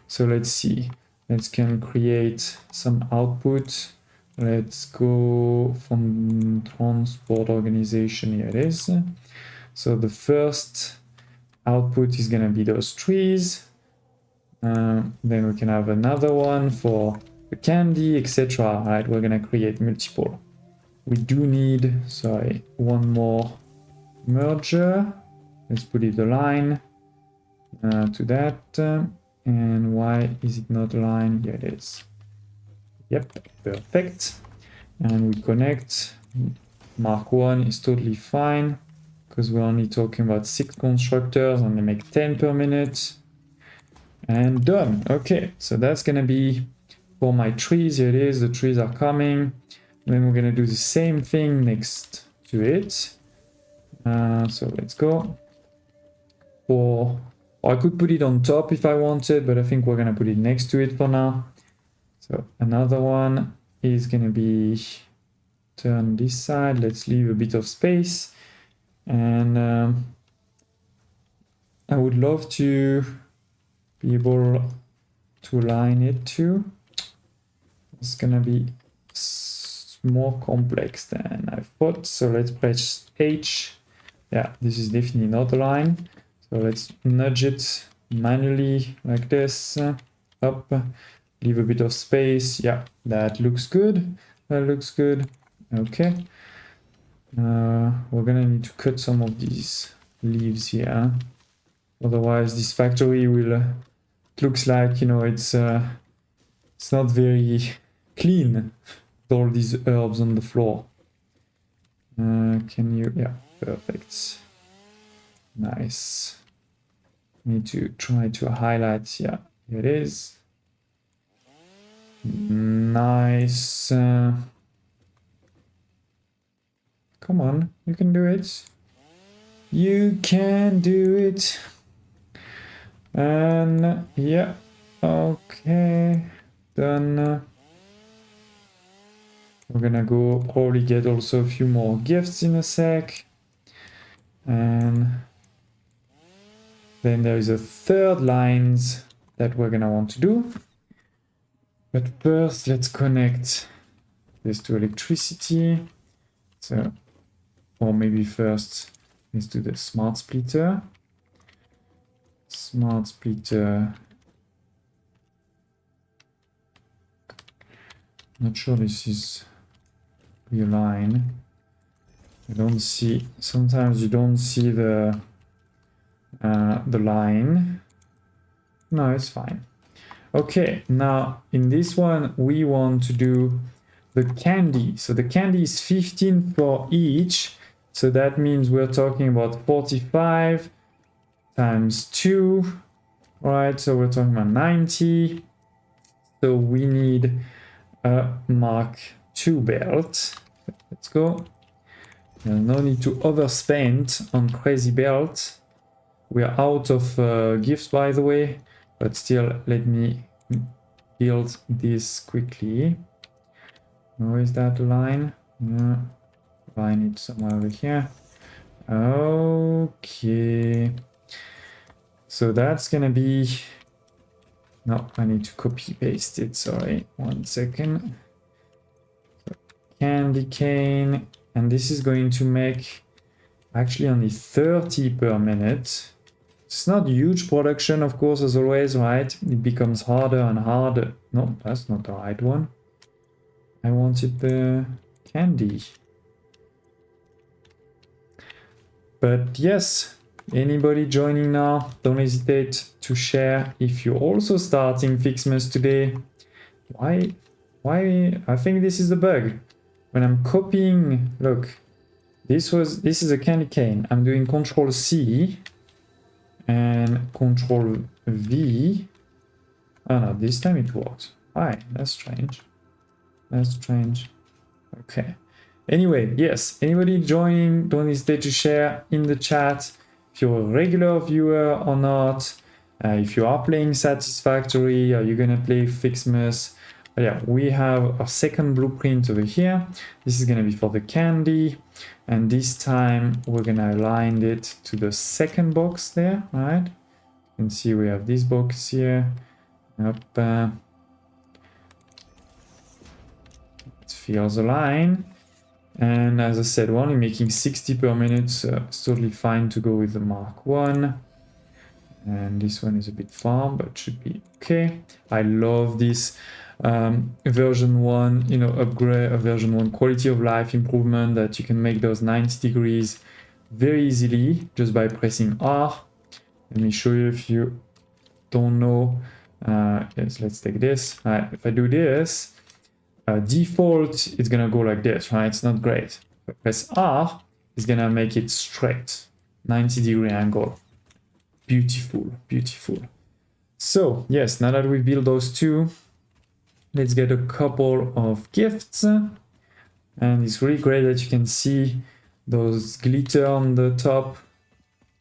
So let's see. Let's can create some output. Let's go from transport organization. Here it is. So the first output is gonna be those trees. Then we can have another one for the candy, etc. Right, we're gonna create multiple. We do need, one more merger. Let's put it align to that. And why is it not aligned? Here it is. Yep, perfect. And we connect. Mark 1 is totally fine because we're only talking about 6 constructors and they make 10 per minute. And done. Okay, so that's gonna be for my trees. Here it is, the trees are coming. Then we're gonna do the same thing next to it. So let's go. Or I could put it on top if I wanted, but I think we're gonna put it next to it for now. So another one is gonna be turn this side. Let's leave a bit of space. And I would love to be able to align it too. It's gonna be more complex than I thought. So let's press H. Yeah, this is definitely not aligned. So let's nudge it manually like this. Up, leave a bit of space. Yeah, that looks good. That looks good. Okay. We're gonna need to cut some of these leaves here. Otherwise, this factory will. It looks like it's not very clean with all these herbs on the floor. Can you? Yeah, perfect. Nice. Need to try to highlight. Yeah, here it is. Nice. Come on, you can do it. You can do it. And yeah, okay, done. We're gonna go probably get also a few more gifts in a sec. And then there is a third lines that we're gonna want to do. But first, let's connect this to electricity. So, or maybe first, let's do the smart splitter. Smart splitter. Not sure this is your line. I don't see. Sometimes you don't see the line. No, it's fine. Okay, now in this one we want to do the candy. So the candy is 15 for each. So that means we're talking about 45 times 2. All right, so we're talking about 90. So we need a Mark 2 belts. Let's go. There's no need to overspend on crazy belts. We are out of gifts, by the way, but still, let me build this quickly. Where is that line? Yeah, line it somewhere over here. Okay. So that's gonna be... No, I need to copy paste it. Sorry, 1 second. So, candy cane, and this is going to make actually only 30 per minute. It's not huge production, of course, as always, right? It becomes harder and harder. No, that's not the right one. I wanted the candy. But yes, anybody joining now, don't hesitate to share if you're also starting FICSMAS today. Why? I think this is the bug. When I'm copying, look, this is a candy cane. I'm doing Control C and Control V. Oh no, this time it works. Why? That's strange. That's strange. Okay. Anyway, yes, anybody joining, don't hesitate to share in the chat if you're a regular viewer or not. If you are playing Satisfactory, are you gonna play FICSMAS? But yeah, we have our second blueprint over here. This is gonna be for the candy, and this time we're gonna align it to the second box there, right? You can see we have this box here. Up, it feels aligned. And as I said, we're only making 60 per minute, so it's totally fine to go with the Mark 1. And this one is a bit far, but should be okay. I love this version 1, you know, upgrade, version 1 quality of life improvement, that you can make those 90 degrees very easily just by pressing R. Let me show you if you don't know. Yes, let's take this. If I do this, default, it's gonna go like this, right? It's not great. If I press R, it's gonna make it straight, 90-degree angle. Beautiful, beautiful. So yes, now that we build those two, let's get a couple of gifts. And it's really great that you can see those glitter on the top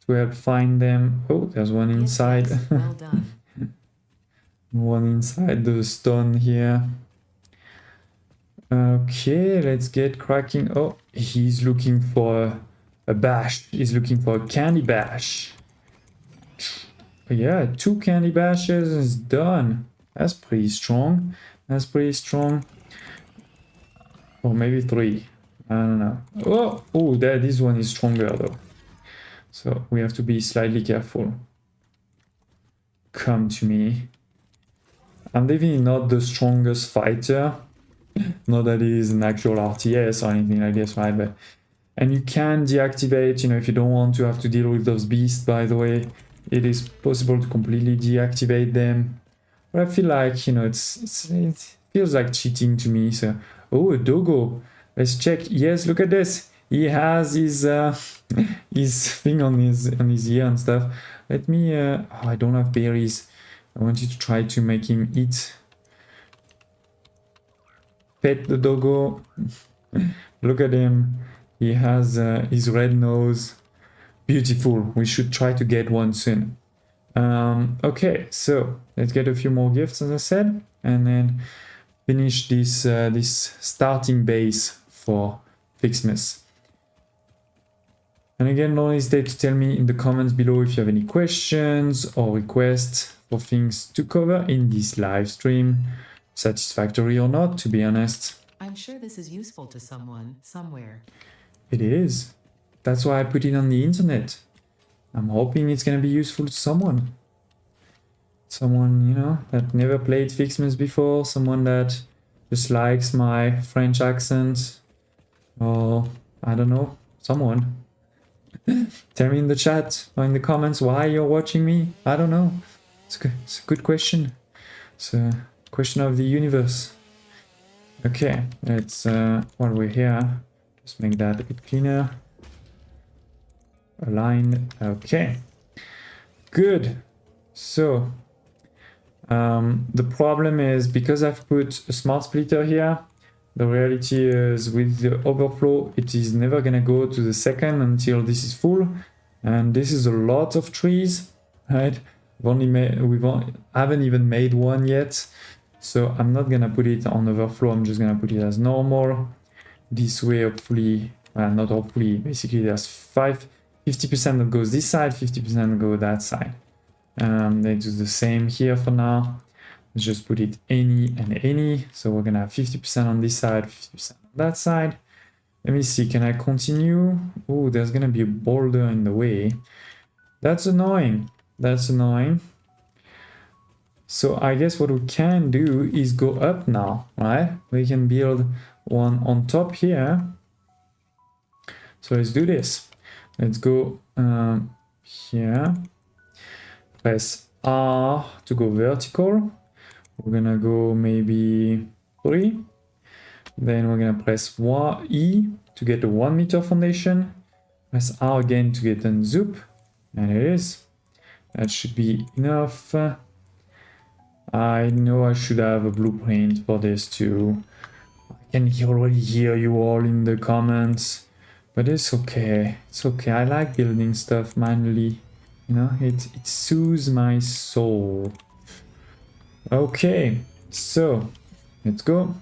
to help find them. Oh, there's one inside. Yes, well done. One inside the stone here. Okay, let's get cracking. Oh, he's looking for a bash. He's looking for a candy bash. Yeah, 2 candy bashes is done. That's pretty strong. That's pretty strong. Or maybe 3. I don't know. Oh, this one is stronger though. So we have to be slightly careful. Come to me. I'm definitely not the strongest fighter. Not that it is an actual RTS or anything like this, right? But, and you can deactivate, you know, if you don't want to have to deal with those beasts, by the way. It is possible to completely deactivate them. But I feel like, you know, it feels like cheating to me. So, oh, a doggo. Let's check. Yes, look at this. He has his his thing on his ear and stuff. Let me. Oh, I don't have berries. I want you to try to make him eat. Pet the doggo. Look at him. He has his red nose. Beautiful. We should try to get one soon. Okay, so let's get a few more gifts, as I said, and then finish this this starting base for FICSMAS. And again, don't hesitate to tell me in the comments below if you have any questions or requests for things to cover in this live stream, satisfactory or not, to be honest. I'm sure this is useful to someone, somewhere. It is. That's why I put it on the internet. I'm hoping it's going to be useful to someone. Someone, you know, that never played FICSMAS before. Someone that just likes my French accent. Or, I don't know, someone. Tell me in the chat or in the comments why you're watching me. I don't know. It's a good question. It's a question of the universe. Okay, let's, while we're here, just make that a bit cleaner. Aligned. Okay, good. So the problem is, because I've put a smart splitter here, The reality is with the overflow, it is never gonna go to the second until this is full. And this is a lot of trees, right? Haven't even made one yet. So I'm not gonna put it on overflow, I'm just gonna put it as normal. This way, hopefully, not hopefully, basically there's 50% that goes this side, 50% go that side. They do the same here for now. Let's just put it any and any. So we're gonna have 50% on this side, 50% on that side. Let me see, can I continue? Oh, there's gonna be a boulder in the way. That's annoying. That's annoying. So I guess what we can do is go up now, right? We can build one on top here. So let's do this. Let's go here. Press R to go vertical. We're gonna go maybe 3. Then we're gonna press E to get a 1 meter foundation. Press R again to get a zoop. And it is. That should be enough. I know I should have a blueprint for this too. I can already hear you all in the comments. But it's okay. It's okay. I like building stuff manually. You know, it soothes my soul. Okay, so let's go.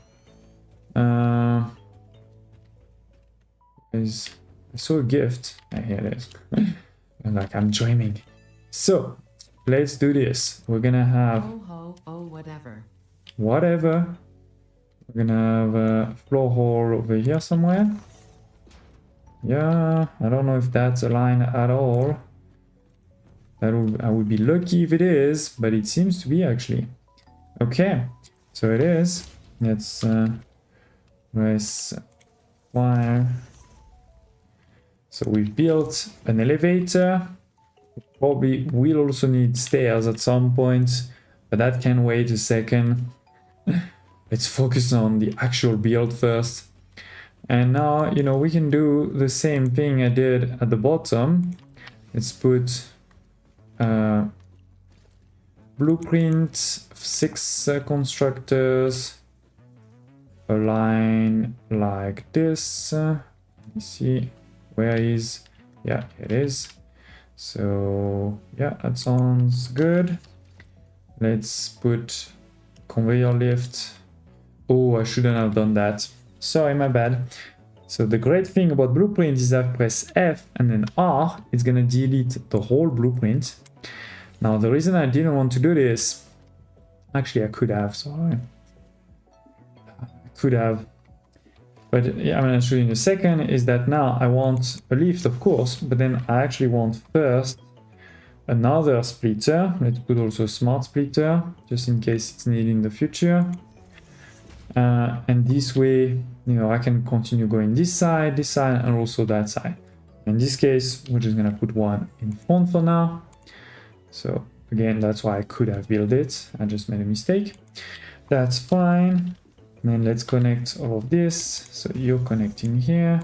I saw a gift. I hear it. I'm like, I'm dreaming. So let's do this. We're gonna have whatever. Whatever. We're gonna have a floor hole over here somewhere. Yeah, I don't know if that's a line at all. I would be lucky if it is, but it seems to be actually. Okay, so it is. Let's press Y. So we've built an elevator. Probably will also need stairs at some point, but that can wait a second. Let's focus on the actual build first. And now, you know, we can do the same thing I did at the bottom. Let's put blueprint, 6 constructors, a line like this. Let me see, where is, yeah, it is. So yeah, that sounds good. Let's put conveyor lift. Oh, I shouldn't have done that. Sorry, my bad. So the great thing about blueprint is I press F and then R, it's gonna delete the whole blueprint. Now the reason I didn't want to do this, actually I could have, sorry. I could have, but yeah, I'm gonna show you in a second, is that now I want a lift, of course, but then I actually want first another splitter. Let's put also a smart splitter, just in case it's needed in the future. And this way, you know, I can continue going this side, and also that side. In this case, we're just gonna put one in front for now. So again, that's why I could have built it. I just made a mistake. That's fine. And then let's connect all of this. So you're connecting here,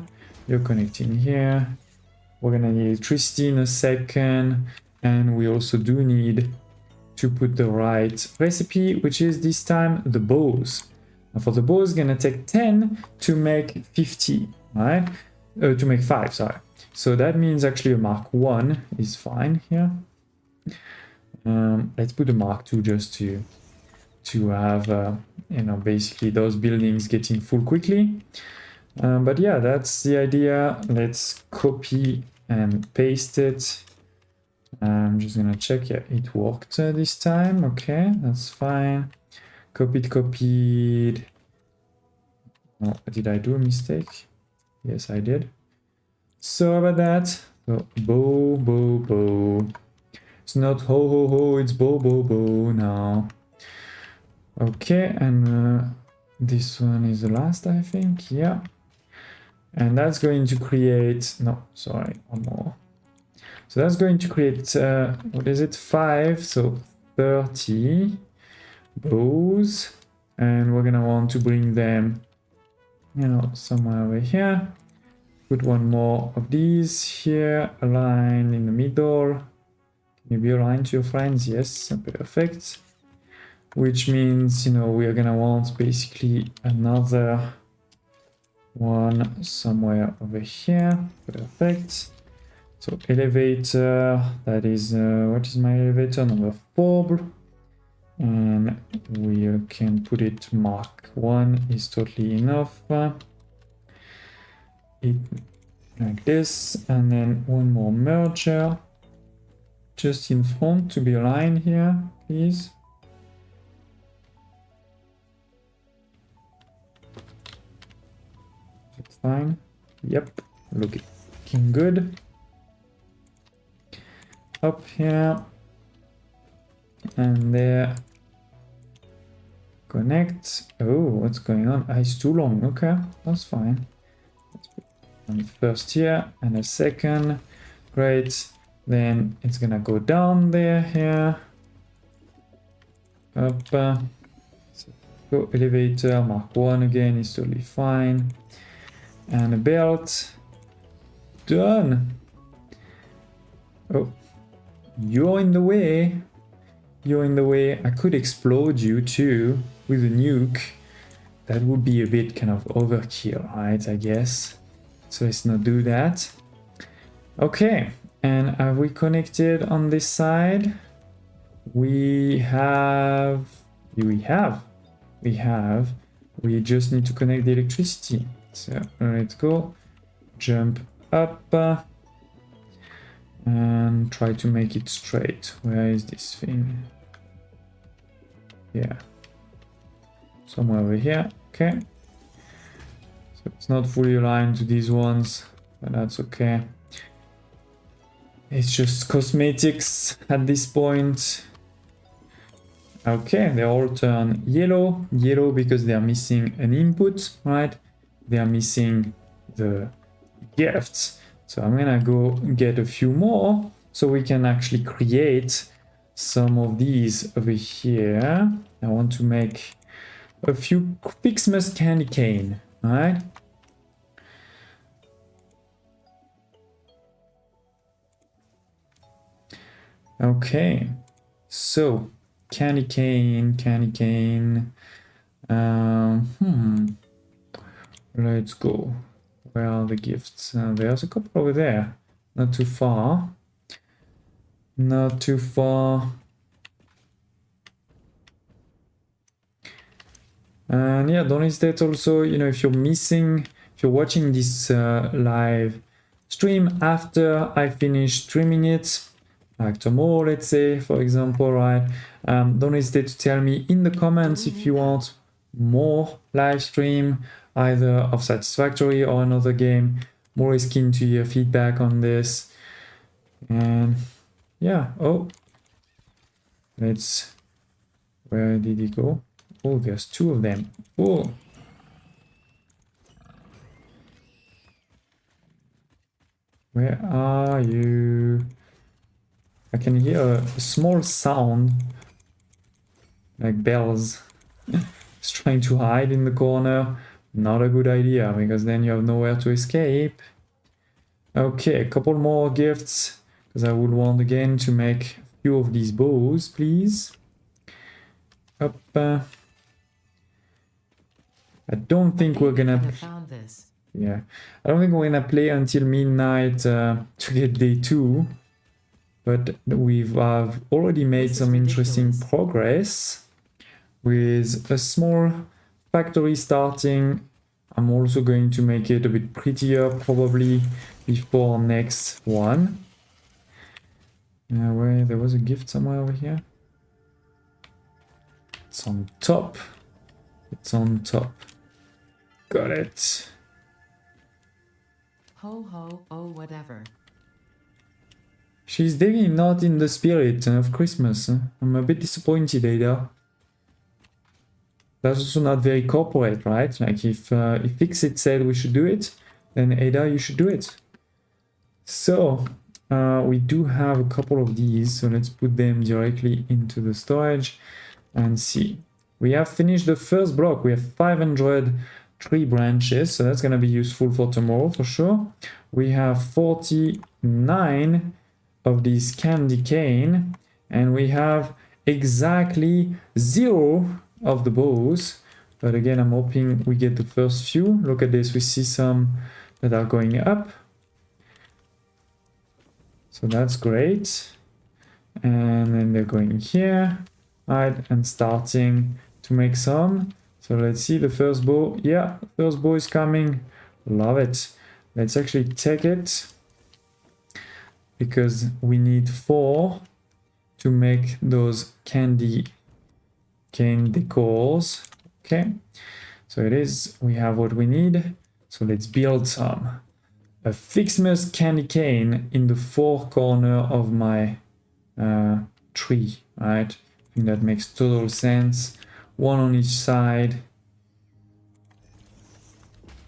you're connecting here. We're gonna need electricity in a second. And we also do need to put the right recipe, which is this time the bows. And for the bow, it's gonna take 10 to make 50, right? To make 5, sorry. So that means actually a Mark 1 is fine here. Let's put a Mark 2 just to have, you know, basically those buildings getting full quickly. But yeah, that's the idea. Let's copy and paste it. I'm just gonna check, yeah, it worked this time. Okay, that's fine. Copied. Oh, did I do a mistake? Yes, I did. So about that. So bow. It's not ho, it's bow now. Okay, and this one is the last, I think. Yeah. And that's going to create, no, sorry, one more. So that's going to create, what is it? 5, so 30 bows. And we're gonna want to bring them, you know, somewhere over here. Put one more of these here, a line in the middle. Can you be aligned to your friends? Yes, perfect. Which means, you know, we are gonna want basically another one somewhere over here. Perfect. So elevator, that is, what is my elevator? Number 4. And we can put it mark 1 is totally enough. It like this, and then one more merger just in front to be aligned here, please. That's fine. Yep, looking good. Up here and there. Connect. Oh, what's going on? Ah, it's too long. Okay, that's fine. Let's put one first here and a second. Great. Then it's gonna go down there here. Up. So go elevator. Mark 1 again is totally fine. And a belt. Done. Oh, you're in the way. You're in the way. I could explode you too with a nuke. That would be a bit kind of overkill, right? I guess. So let's not do that. Okay. And have we connected on this side? We have. We just need to connect the electricity. So let's go. Jump up. And try to make it straight. Where is this thing? Yeah. Somewhere over here. Okay. So it's not fully aligned to these ones, but that's okay. It's just cosmetics at this point. Okay, they all turn yellow. Yellow because they are missing an input, right? They are missing the gifts. So I'm gonna go get a few more so we can actually create some of these over here. I want to make a few FICSMAS candy cane, right? Okay, so candy cane. Let's go. Where are the gifts? There's a couple over there. Not too far. Not too far. And yeah, don't hesitate also, you know, if you're watching this live stream after I finish streaming it, like tomorrow, let's say, for example, right? Don't hesitate to tell me in the comments if you want more live stream, either of Satisfactory or another game. I'm always keen to hear feedback on this. And yeah, oh, where did he go? Oh, there's 2 of them. Oh, where are you? I can hear a small sound like bells. It's trying to hide in the corner. Not a good idea, because then you have nowhere to escape. Okay, a couple more gifts, because I would want again to make a few of these bows, please. Up. I don't think we're gonna... Yeah, I don't think we're gonna play until midnight to get day 2. But we've already made some interesting progress with a small factory starting. I'm also going to make it a bit prettier probably before next one. Where there was a gift somewhere over here. It's on top. It's on top. Got it. Ho ho, oh whatever. She's definitely not in the spirit of Christmas. I'm a bit disappointed, Ada. That's also not very corporate, right? Like if Fixit said we should do it, then Ada, you should do it. So we do have a couple of these, so let's put them directly into the storage and see. We have finished the first block. We have 500 tree branches, so that's going to be useful for tomorrow for sure. We have 49 of these candy cane, and we have exactly 0 of the bows, But again, I'm hoping we get the first few. Look at this, we see some that are going up. So that's great. And then they're going here, right, and starting to make some. So let's see the first bow. Yeah, first bow is coming. Love it. Let's actually take it because we need 4 to make those candy cane decors. Okay, so it is, we have what we need. So let's build some. A FICSMAS candy cane in the 4 corner of my tree, right? I think that makes total sense. 1 on each side.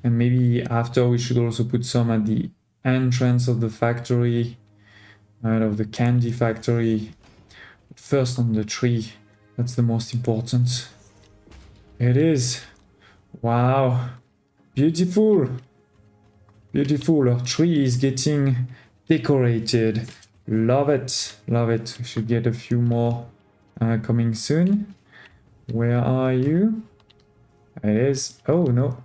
And maybe after we should also put some at the entrance of the factory, right, of the candy factory. But first on the tree, that's the most important. It is. Wow. Beautiful. Beautiful. Our tree is getting decorated. Love it. Love it. We should get a few more coming soon. Where are you? It is. Oh, no.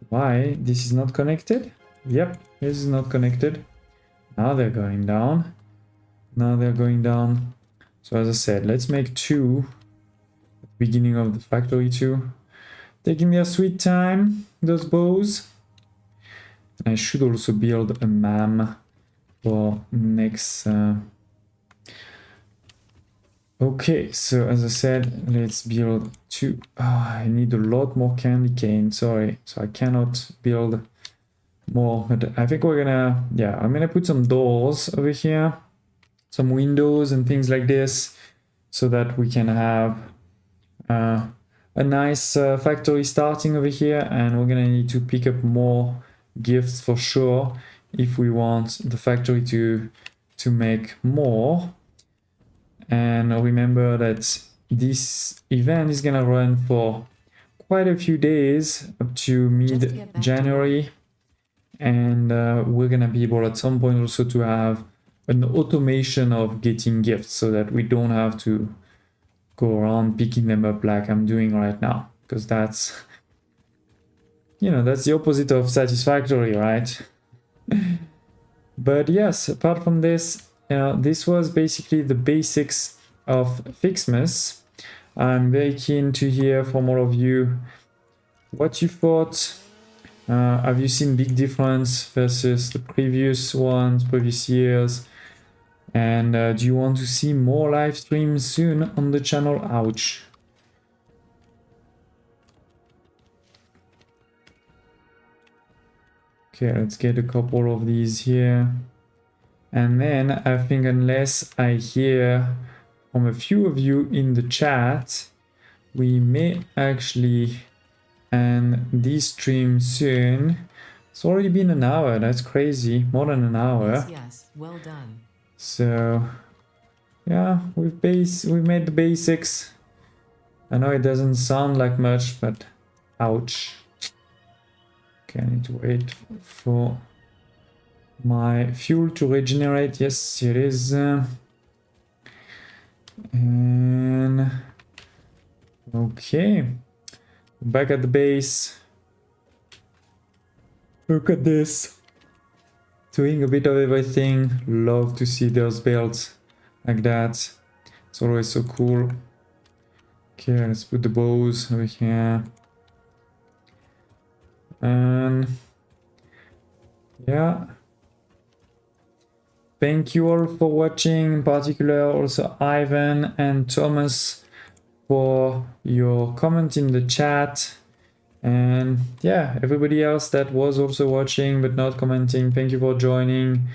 Why? This is not connected? Yep, this is not connected. Now they're going down. Now they're going down. So as I said, let's make 2 at the beginning of the factory too. Taking their sweet time, those bows. I should also build a MAM for next. Okay, so as I said, let's build 2. Oh, I need a lot more candy cane, sorry. So I cannot build more, but I think we're gonna, yeah, I'm gonna put some doors over here, some windows and things like this, so that we can have a nice factory starting over here, and we're gonna need to pick up more gifts for sure if we want the factory to make more. And remember that this event is gonna run for quite a few days, up to mid-January. And we're gonna be able at some point also to have an automation of getting gifts so that we don't have to go around picking them up like I'm doing right now. Because that's, you know, that's the opposite of Satisfactory, right? But yes, apart from this, this was basically the basics of FICSMAS. I'm very keen to hear from all of you what you thought. Have you seen big difference versus the previous ones, previous years? And do you want to see more live streams soon on the channel? Ouch. Okay, let's get a couple of these here. And then I think unless I hear from a few of you in the chat, we may actually end this stream soon. It's already been an hour, that's crazy, more than an hour. Yes, well done. So yeah, we've made the basics. I know it doesn't sound like much, but ouch. Okay, I need to wait for my fuel to regenerate. Yes, it is. And okay, back at the base. Look at this. Doing a bit of everything. Love to see those builds like that. It's always so cool. Okay, let's put the bows over here. And yeah. Thank you all for watching, in particular also Ivan and Thomas for your comment in the chat. And yeah, everybody else that was also watching but not commenting, thank you for joining.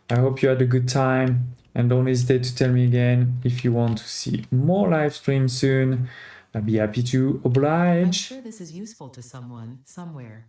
I hope you had a good time, and don't hesitate to tell me again if you want to see more live streams soon. I'll be happy to oblige. I'm sure this is useful to someone, somewhere.